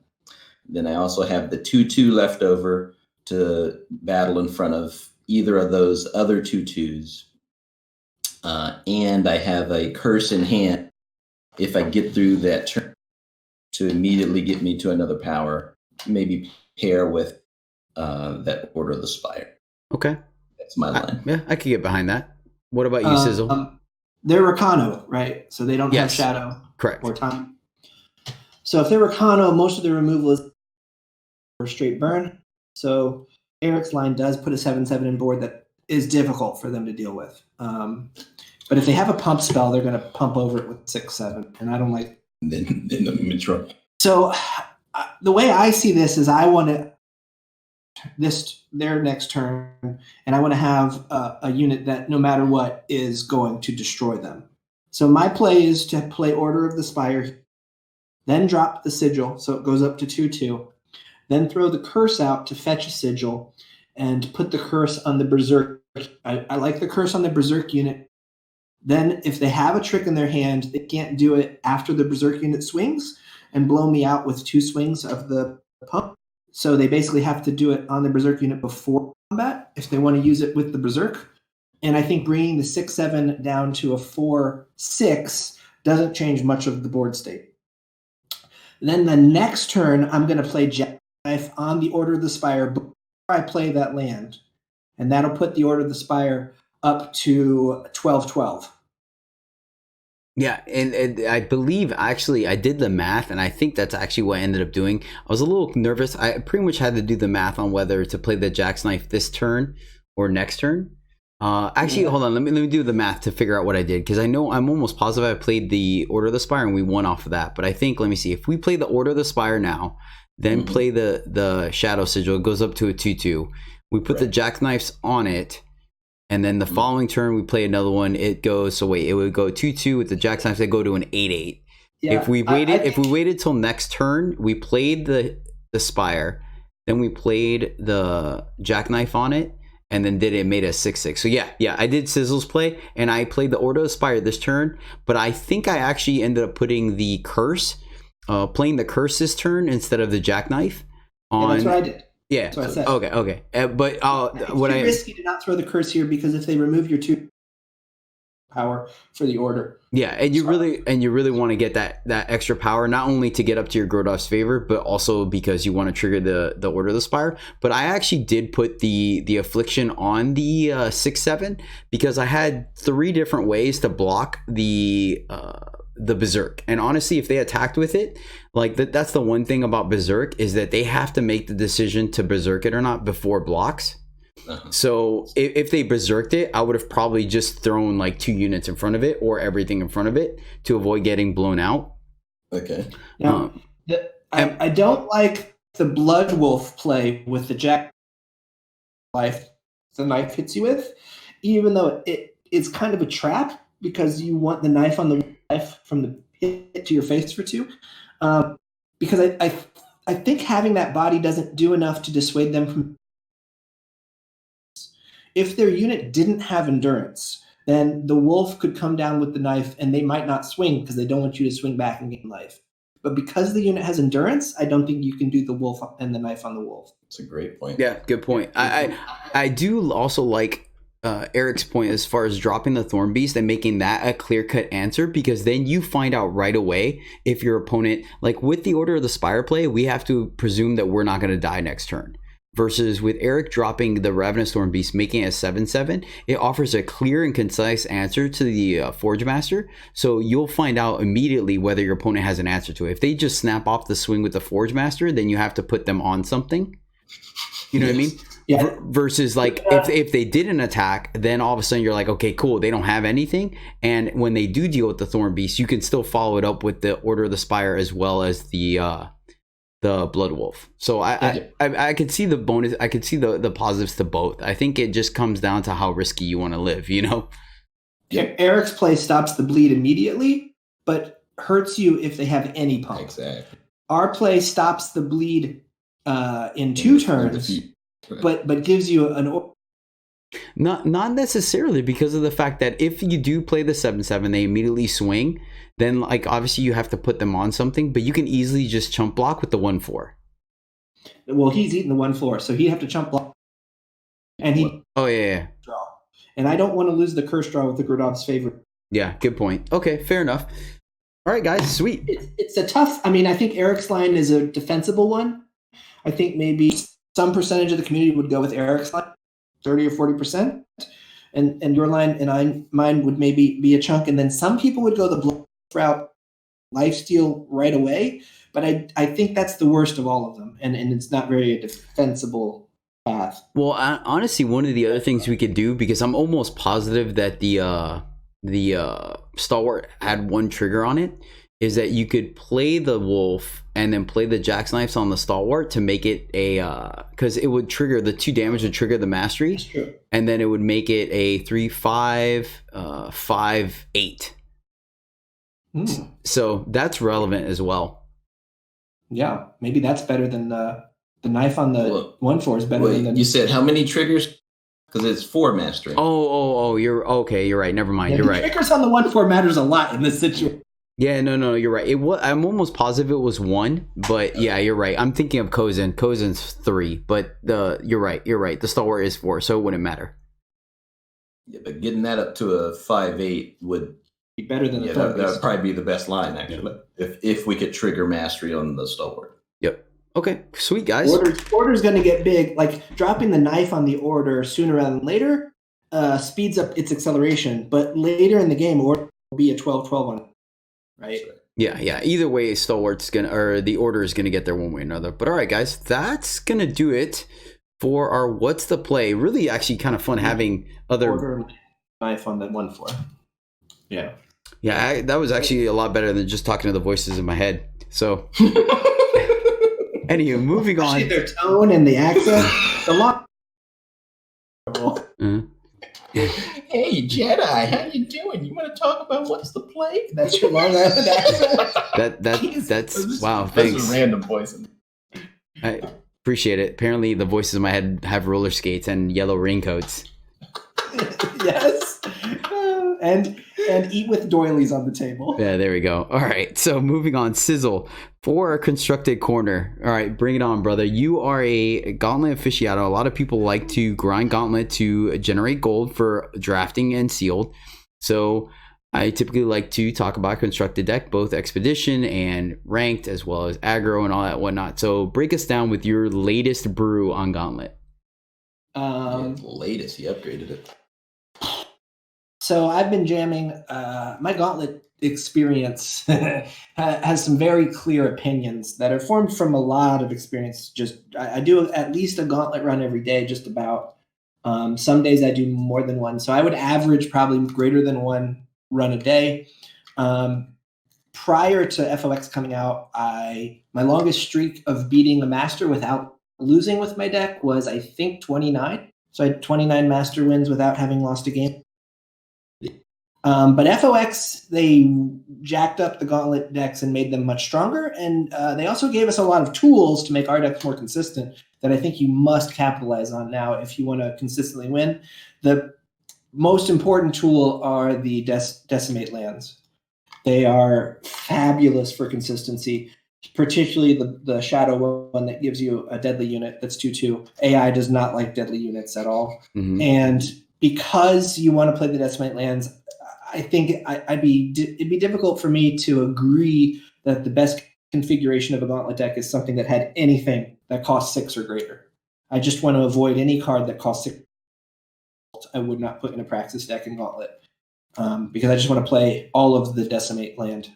Then I also have the 2/2 left over to battle in front of either of those other 2/2s. And I have a curse in hand if I get through that turn to immediately get me to another power, maybe pair with that Order of the Spire. Okay. That's my line. Yeah, I could get behind that. What about you, Cizzle? They're Rakano, right? So they don't have Yes. Shadow Correct. or Time. So if they're Rakano, most of their removal is for straight burn. So Eric's line does put a 7/7 in board that is difficult for them to deal with. But if they have a pump spell, they're going to pump over it with 6/7, and I don't like. Then I'm in trouble. So the way I see this is I want to their next turn, and I want to have a unit that no matter what is going to destroy them. So my play is to play Order of the Spire, then drop the sigil, so it goes up to 2/2, then throw the curse out to fetch a sigil, and put the curse on the Berserk. I like the curse on the Berserk unit. Then if they have a trick in their hand, they can't do it after the Berserk unit swings and blow me out with 2 swings of the pump. So they basically have to do it on the Berserk unit before combat if they want to use it with the Berserk. And I think bringing the 6/7 down to a 4/6 doesn't change much of the board state. Then the next turn, I'm going to play Jackknife on the Order of the Spire before I play that land. And that'll put the Order of the Spire up to 12/12. Yeah, and I believe actually I did the math, and I think that's actually what I ended up doing. I was a little nervous. I pretty much had to do the math on whether to play the Jack's Knife this turn or next turn. Hold on, let me do the math to figure out what I did, because I'm almost positive I played the Order of the Spire and we won off of that. But I think, let me see, if we play the Order of the Spire now, then play the Shadow Sigil, it goes up to a 2/2. We put the Jack's Knives on it. And then the following turn, we play another one. It goes, it would go 2/2 with the Jack's Knife. They go to an 8/8. Yeah, if we waited till next turn, we played the Spire, then we played the Jackknife on it, and then made a 6/6. So yeah, I did Cizzle's play, and I played the Order of the Spire this turn. But I think I actually ended up putting the Curse, playing the Curse this turn instead of the Jackknife. That's what I did. Yeah. That's what I said. Okay. But it's risky to not throw the curse here, because if they remove your 2, power for the order. Yeah, and you really want to get that extra power, not only to get up to your Grodov's favor, but also because you want to trigger the Order of the Spire. But I actually did put the Affliction on the 6/7 because I had 3 different ways to block the Berserk. And honestly, if they attacked with it, like that's the one thing about Berserk is that they have to make the decision to Berserk it or not before blocks. So if they berserked it, I would have probably just thrown like 2 units in front of it or everything in front of it to avoid getting blown out. Okay. Now, I don't like the Blood Wolf play with the Jack life the knife hits you with, even though it's kind of a trap because you want the knife on the knife from the hit to your face for 2. Because I think having that body doesn't do enough to dissuade them from. If their unit didn't have endurance, then the wolf could come down with the knife and they might not swing because they don't want you to swing back and gain life. But because the unit has endurance, I don't think you can do the wolf and the knife on the wolf. That's a great point. Yeah, good point. I do also like Eric's point as far as dropping the Thorn Beast and making that a clear-cut answer, because then you find out right away if your opponent, like with the Order of the Spire play, we have to presume that we're not going to die next turn. Versus with Eric dropping the Ravenous Thorn Beast, making it a 7/7, it offers a clear and concise answer to the Forge Master. So you'll find out immediately whether your opponent has an answer to it. If they just snap off the swing with the Forge Master, then you have to put them on something. You know what I mean? Yeah. Versus like if they didn't attack, then all of a sudden you're like, okay, cool, they don't have anything. And when they do deal with the Thorn Beast, you can still follow it up with the Order of the Spire as well as the Blood Wolf. So I could see the bonus. I could see the positives to both. I think it just comes down to how risky you want to live, you know? Yeah, Eric's play stops the bleed immediately, but hurts you if they have any pump. Exactly. Our play stops the bleed in 2 turns, but gives you Not necessarily, because of the fact that if you do play the 7/7, they immediately swing. Then, like, obviously you have to put them on something, but you can easily just chump block with the 1/4. Well, he's eating the 1/4, so he'd have to chump block, and he draw. And I don't want to lose the curse draw with the Grodov's favor. Yeah, good point. Okay, fair enough. All right, guys, sweet. It's a tough. I mean, I think Eric's line is a defensible one. I think maybe some percentage of the community would go with Eric's line, 30 or 40%, and your line and mine would maybe be a chunk, and then some people would go the blood route, lifesteal right away. But I think that's the worst of all of them, and it's not very a defensible path. Well, honestly, one of the other things we could do, because I'm almost positive that the Stalwart had 1 trigger on it, is that you could play the Wolf and then play the Jack's Knives on the Stalwart to make it a because it would trigger the 2 damage would trigger the Mastery. That's true. And then it would make it a 3/5 5/8. So that's relevant as well. Yeah, maybe that's better than the knife on the 1/4 is better than the. You said how many triggers? Because it's 4 mastering. Oh, you're okay. You're right. Never mind. Yeah, you're the right. triggers on the 1/4 matters a lot in this situation. Yeah, no, you're right. I'm almost positive it was 1, but yeah, you're right. I'm thinking of Kozin. Kozin's 3, but you're right. The Stalwart is 4, so it wouldn't matter. Yeah, but getting that up to a 5/8 would Be better than the that would probably be the best line actually. If we could trigger mastery on the Stalwart. Yep. Okay, sweet guys. Order's going to get big. Like dropping the knife on the Order sooner rather than later speeds up its acceleration, but later in the game, Order will be a 12/12 on. Right. Yeah. Either way, the Order is gonna get there one way or another. But all right, guys, that's gonna do it for our What's the Play. Really, actually, kind of fun having other Order knife on the 1/4. Yeah. Yeah, that was actually a lot better than just talking to the voices in my head. So, anyway, moving on. Especially their tone and the accent. The lot. Hey Jedi, how you doing? You want to talk about What's the Play? That's your Long Island accent. That's wow. Thanks. That's a random voice. I appreciate it. Apparently, the voices in my head have roller skates and yellow raincoats. Yes. And eat with doilies on the table. Yeah, there we go. All right, so moving on. Cizzle for a constructed corner. All right, bring it on, brother. You are a Gauntlet aficionado. A lot of people like to grind Gauntlet to generate gold for drafting and sealed. So I typically like to talk about constructed deck, both expedition and ranked, as well as aggro and all that whatnot. So break us down with your latest brew on Gauntlet. Latest, he upgraded it. So I've been jamming. My Gauntlet experience has some very clear opinions that are formed from a lot of experience. I do at least a Gauntlet run every day, just about. Some days I do more than one. So I would average probably greater than one run a day. Prior to FOX coming out, my longest streak of beating a master without losing with my deck was, I think, 29. So I had 29 master wins without having lost a game. But FOX, they jacked up the Gauntlet decks and made them much stronger. And they also gave us a lot of tools to make our decks more consistent that I think you must capitalize on now if you want to consistently win. The most important tool are the Decimate lands. They are fabulous for consistency, particularly the Shadow one that gives you a deadly unit that's 2/2. AI does not like deadly units at all. Mm-hmm. And because you want to play the Decimate lands, I think it'd be difficult for me to agree that the best configuration of a Gauntlet deck is something that had anything that costs 6 or greater. I just want to avoid any card that costs 6. I would not put in a Praxis deck in Gauntlet because I just want to play all of the Decimate land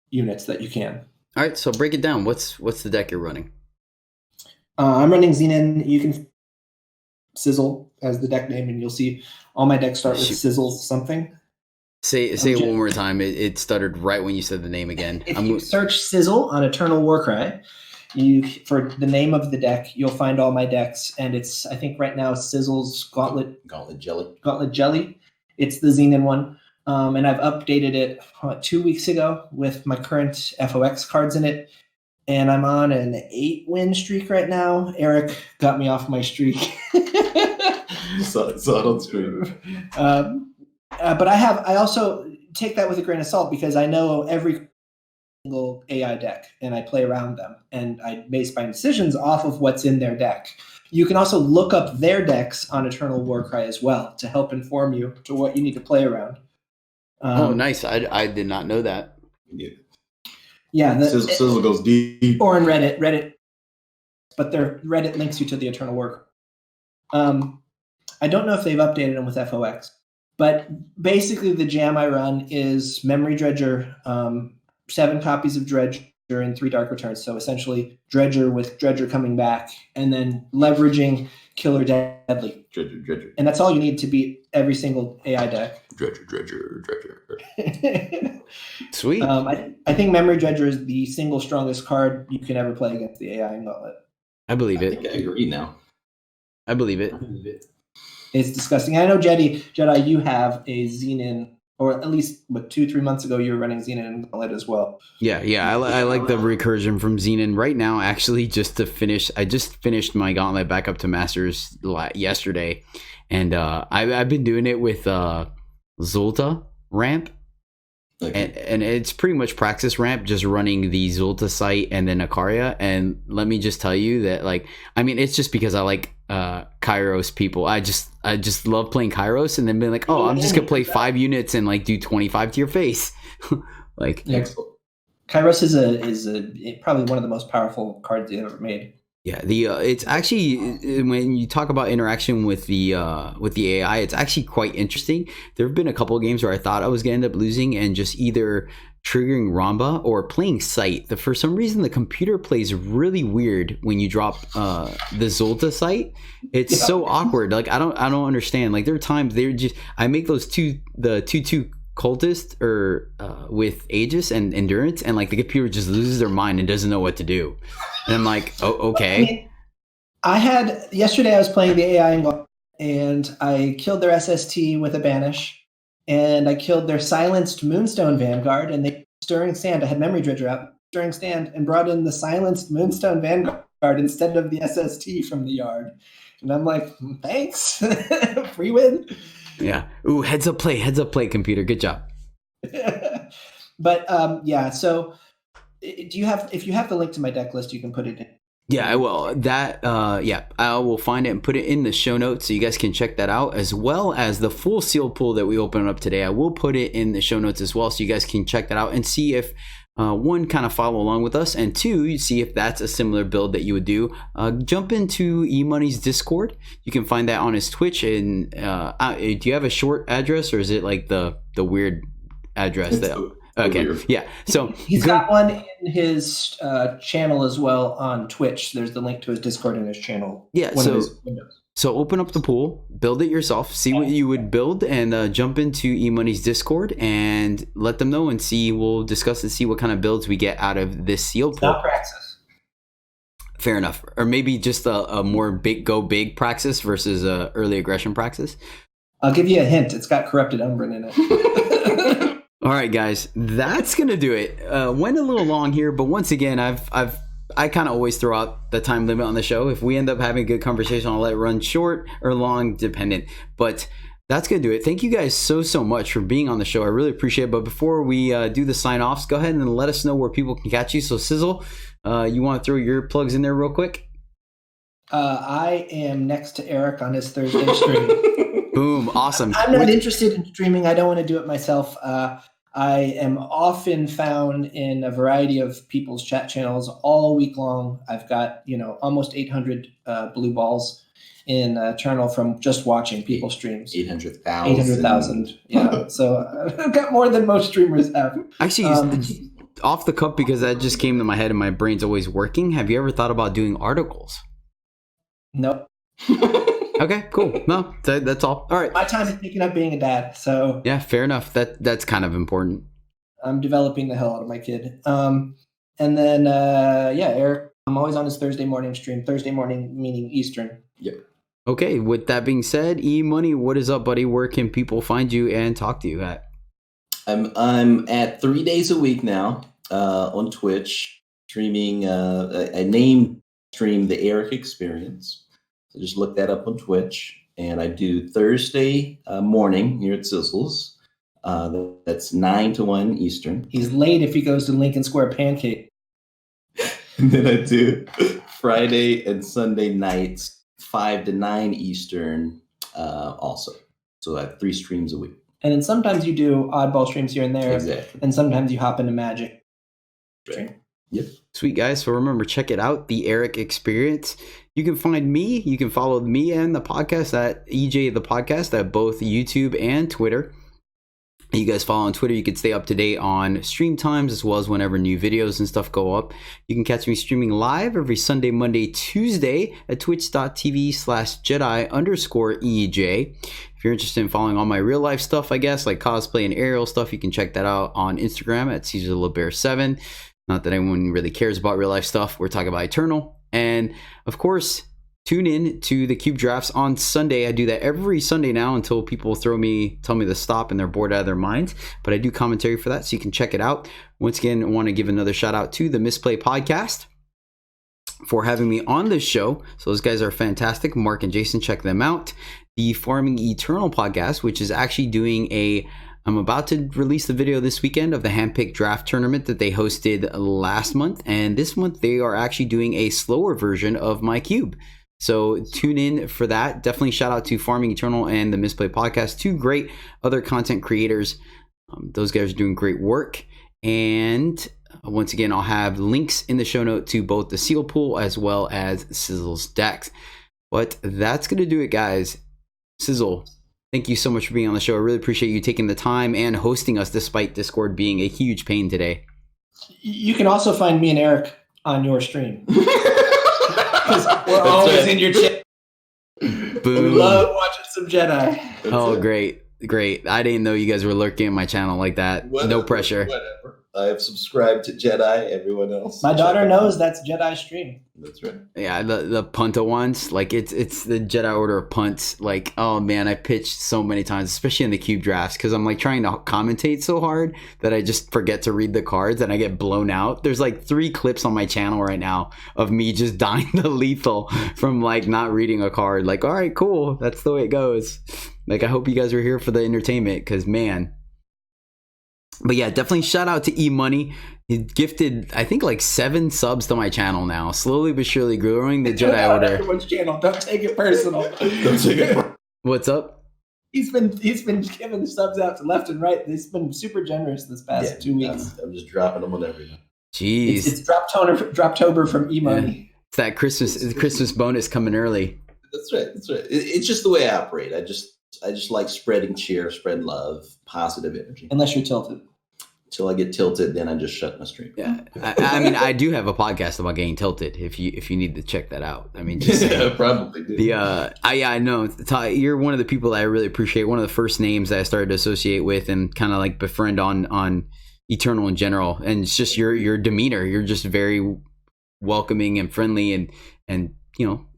units that you can. All right, so break it down. What's the deck you're running? I'm running Xenon. You can Cizzle as the deck name, and you'll see all my decks start with Cizzle something. Say it one more time. It stuttered right when you said the name again. If you search Cizzle on Eternal Warcry, for the name of the deck, you'll find all my decks, and it's, I think right now, Cizzle's Gauntlet Jelly. It's the Xenon one, and I've updated it 2 weeks ago with my current FOX cards in it, and I'm on an 8-win streak right now. Eric got me off my streak. Saw it on stream. But I also take that with a grain of salt because I know every single AI deck and I play around them and I base my decisions off of what's in their deck. You can also look up their decks on Eternal Warcry as well to help inform you to what you need to play around. Oh, nice. I did not know that. Yeah. Cizzle goes deep. Or in Reddit. But their Reddit links you to the Eternal Warcry. I don't know if they've updated them with FOX. But basically, the jam I run is Memory Dredger, 7 copies of Dredger, and 3 Dark Returns. So essentially, Dredger with Dredger coming back, and then leveraging Killer Deadly. Dredger. And that's all you need to beat every single AI deck. Dredger. Sweet. I think Memory Dredger is the single strongest card you can ever play against the AI in Gauntlet. I believe it. I think I agree now. I believe it. It's disgusting. I know, Jedi, you have a Xenon, or at least 2-3 months ago, you were running Xenon and Gauntlet as well. Yeah. I like the recursion from Xenon right now. Actually, I just finished my Gauntlet back up to Masters yesterday, and I've been doing it with Zulta ramp. Okay. And it's pretty much Praxis ramp, just running the Zulta site and then Akaria. And let me just tell you that, it's just because I like Kairos people. I just love playing Kairos and then being like, I'm just gonna play 5 units and do 25 to your face. Kairos is probably one of the most powerful cards you ever made. Yeah, it's actually, when you talk about interaction with the AI, it's actually quite interesting. There have been a couple of games where I thought I was going to end up losing and just either triggering Ramba or playing Sight. For some reason, the computer plays really weird when you drop the Zulta Sight. It's so awkward. I don't understand. There are times I make those the 2/2 cultist or with Aegis and Endurance, and the computer just loses their mind and doesn't know what to do. And I'm like, oh, okay. Yesterday I was playing the AI and I killed their SST with a banish, and I killed their silenced Moonstone Vanguard, and they Stirring Sand. I had Memory Dredger out, Stirring Sand, and brought in the silenced Moonstone Vanguard instead of the SST from the yard. And I'm like, thanks, free win. Yeah. Ooh, heads up play, computer. Good job. But so if you have the link to my deck list, you can put it in. Yeah, I will. I will find it and put it in the show notes so you guys can check that out, as well as the full seal pool that we opened up today. I will put it in the show notes as well so you guys can check that out and see if one, kind of follow along with us, and two, you see if that's a similar build that you would do. Jump into eMoney's Discord. You can find that on his Twitch. And do you have a short address, or is it like the weird address? Okay, yeah. So he's got one in his channel as well on Twitch. There's the link to his Discord in his channel. Yeah. So open up the pool, build it yourself, see what you would build, and jump into eMoney's Discord and let them know and see. We'll discuss and see what kind of builds we get out of this seal pool. Not Praxis. Fair enough. Or maybe just a more big Praxis versus early aggression Praxis. I'll give you a hint. It's got corrupted Umbran in it. All right, guys, that's gonna do it. Went a little long here, but once again, I kind of always throw out the time limit on the show. If we end up having a good conversation, I'll let it run short or long, dependent. But that's gonna do it. Thank you guys so much for being on the show. I really appreciate it. But before we do the sign offs, go ahead and let us know where people can catch you. So Cizzle, you want to throw your plugs in there real quick? I am next to Eric on his Thursday stream. Boom, awesome. I'm not interested in streaming. I don't want to do it myself. I am often found in a variety of people's chat channels all week long. I've got, almost 800 blue balls in Eternal from just watching people streams. 800,000. 800,000. Yeah. So I've got more than most streamers have. Actually, off the cuff, because that just came to my head and my brain's always working. Have you ever thought about doing articles? Nope. Okay, cool. No, that's all. All right. My time is taken up being a dad, so yeah, fair enough. That's kind of important. I'm developing the hell out of my kid. And then Eric, I'm always on his Thursday morning stream. Thursday morning meaning Eastern. Yep. Okay. With that being said, eMoney, what is up, buddy? Where can people find you and talk to you at? I'm at 3 days a week now on Twitch, streaming. I named stream the Eric Experience. So just look that up on Twitch. And I do Thursday morning here at Cizzle's. That's 9 to 1 Eastern. He's late if he goes to Lincoln Square Pancake. And then I do Friday and Sunday nights, 5 to 9 Eastern also. So I have 3 streams a week. And then sometimes you do oddball streams here and there. Exactly. And sometimes you hop into Magic. Right. Yep. Sweet, guys. So remember, check it out, the Eric Experience. You can find me. You can follow me and the podcast at EJthePodcast at both YouTube and Twitter. You guys follow on Twitter. You can stay up to date on stream times as well as whenever new videos and stuff go up. You can catch me streaming live every Sunday, Monday, Tuesday at twitch.tv/Jedi_EJ. If you're interested in following all my real life stuff, I guess, like cosplay and aerial stuff, you can check that out on Instagram at CaesarLeBear7. Not that anyone really cares about real life stuff. We're talking about Eternal. And of course, tune in to the Cube Drafts on Sunday. I do that every Sunday now until people tell me to stop and they're bored out of their minds. But I do commentary for that, so you can check it out. Once again, I want to give another shout out to the Misplay Podcast for having me on this show. So those guys are fantastic. Mark and Jason, check them out. The Farming Eternal Podcast, which is actually doing I'm about to release the video this weekend of the handpicked draft tournament that they hosted last month. And this month they are actually doing a slower version of my cube. So tune in for that. Definitely shout out to Farming Eternal and the Misplay Podcast, 2 great other content creators. Those guys are doing great work. And once again, I'll have links in the show note to both the Seal Pool as well as Cizzle's decks. But that's going to do it, guys. Cizzle, thank you so much for being on the show. I really appreciate you taking the time and hosting us despite Discord being a huge pain today. You can also find me and Eric on your stream. Because we're always in your chat. Boom. We love watching some Jedi. Great. I didn't know you guys were lurking in my channel like that. No pressure. Whatever. I have subscribed to Jedi. Everyone else. My daughter knows that's Jedi stream. That's right. Yeah, the Punta ones, like it's the Jedi Order of Punts. Like, oh man, I pitched so many times, especially in the cube drafts, because I'm like trying to commentate so hard that I just forget to read the cards and I get blown out. There's like 3 clips on my channel right now of me just dying to lethal from like not reading a card. Like, all right, cool, that's the way it goes. Like, I hope you guys are here for the entertainment, because man. But yeah, definitely shout out to eMoney. He gifted, I think, like 7 subs to my channel now. Slowly but surely growing the Jedi Order. Everyone's channel. Don't take it personal. Don't take it. What's up? He's been giving the subs out to left and right. He's been super generous this past 2 weeks. I'm just dropping them on everything. Jeez. It's Droptober from E-Money. Yeah. It's that Christmas bonus coming early. That's right. It's just the way I operate. I just like spreading cheer, spread love, positive energy. Unless you're tilted. Until I get tilted, then I just shut my stream. Yeah, I mean, I do have a podcast about getting tilted. If you need to check that out, I mean, just yeah, probably do. I know, Ty, you're one of the people that I really appreciate. One of the first names that I started to associate with and kind of like befriend on Eternal in general. And it's just your demeanor. You're just very welcoming and friendly, and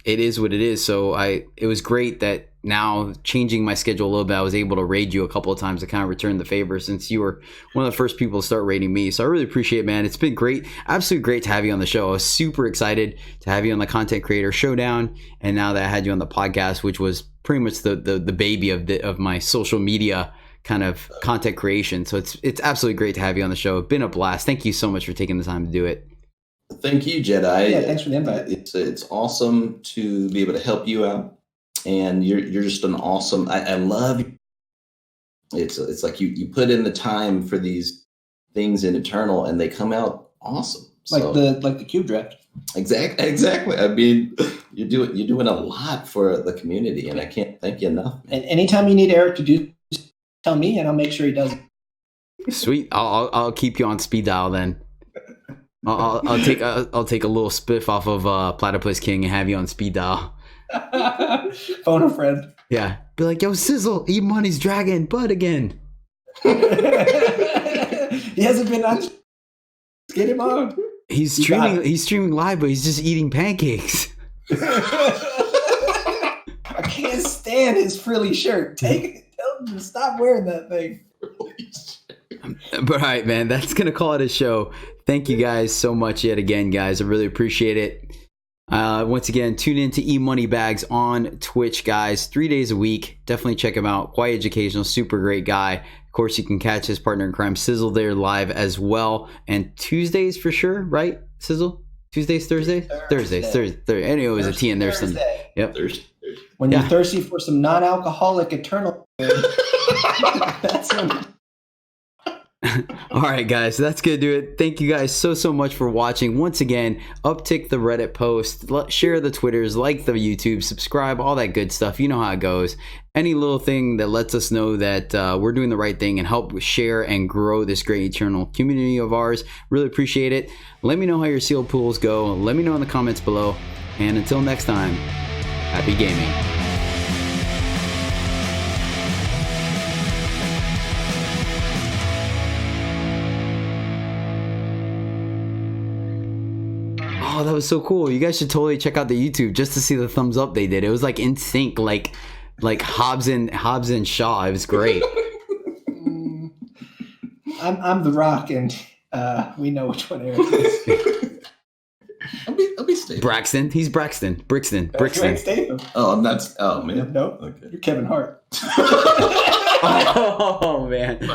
it is what it is. So it was great that now changing my schedule a little bit, I was able to raid you a couple of times to kind of return the favor, since you were one of the first people to start raiding me. So I really appreciate it, man. It's been great. Absolutely great to have you on the show. I was super excited to have you on the Content Creator Showdown. And now that I had you on the podcast, which was pretty much the baby of my social media kind of content creation. So it's absolutely great to have you on the show. It's been a blast. Thank you so much for taking the time to do it. Thank you, Jedi. Yeah, thanks for the invite. It's awesome to be able to help you out, and you're just an awesome. I love. It's like you put in the time for these things in Eternal, and they come out awesome. Like the cube draft. Exactly. I mean, you're doing a lot for the community, and I can't thank you enough. And anytime you need Eric to do, just tell me, and I'll make sure he does it. Sweet. I'll keep you on speed dial then. I'll take a little spiff off of Platypus King and have you on speed dial. Phone a friend. Yeah, be like, yo, Cizzle, E-Money's dragging Bud again. He hasn't been on. Let's get him on. He's streaming live, but he's just eating pancakes. I can't stand his frilly shirt. Tell him to stop wearing that thing. But all right, man, that's gonna call it a show. Thank you guys so much yet again, guys. I really appreciate it. Once again, tune in to E-Money Bags on Twitch, guys. 3 days a week. Definitely check him out. Quite educational, super great guy. Of course, you can catch his partner in crime, Cizzle, there live as well. And Tuesdays for sure, right, Cizzle? Tuesdays, Thursdays? Thursday. Anyway, it was a T in there. Yep. Thursday. When you're thirsty for some non-alcoholic Eternal, that's when. All right, guys, that's gonna do it. Thank you guys so much for watching. Once again, uptick the Reddit post, share the Twitters, like the YouTube, subscribe, all that good stuff. You know how it goes. Any little thing that lets us know that we're doing the right thing and help share and grow this great Eternal community of ours. Really appreciate it. Let me know how your sealed pools go. Let me know in the comments below. And until next time, happy gaming. Oh, that was so cool. You guys should totally check out the YouTube just to see the thumbs up they did. It was like in sync, like Hobbs and Shaw. It was great. I'm The Rock, and we know which one Eric is. I'll be stable. Braxton. He's Braxton. Brixton. Oh, that's. Oh man. Nope. Okay. You're Kevin Hart. Oh man.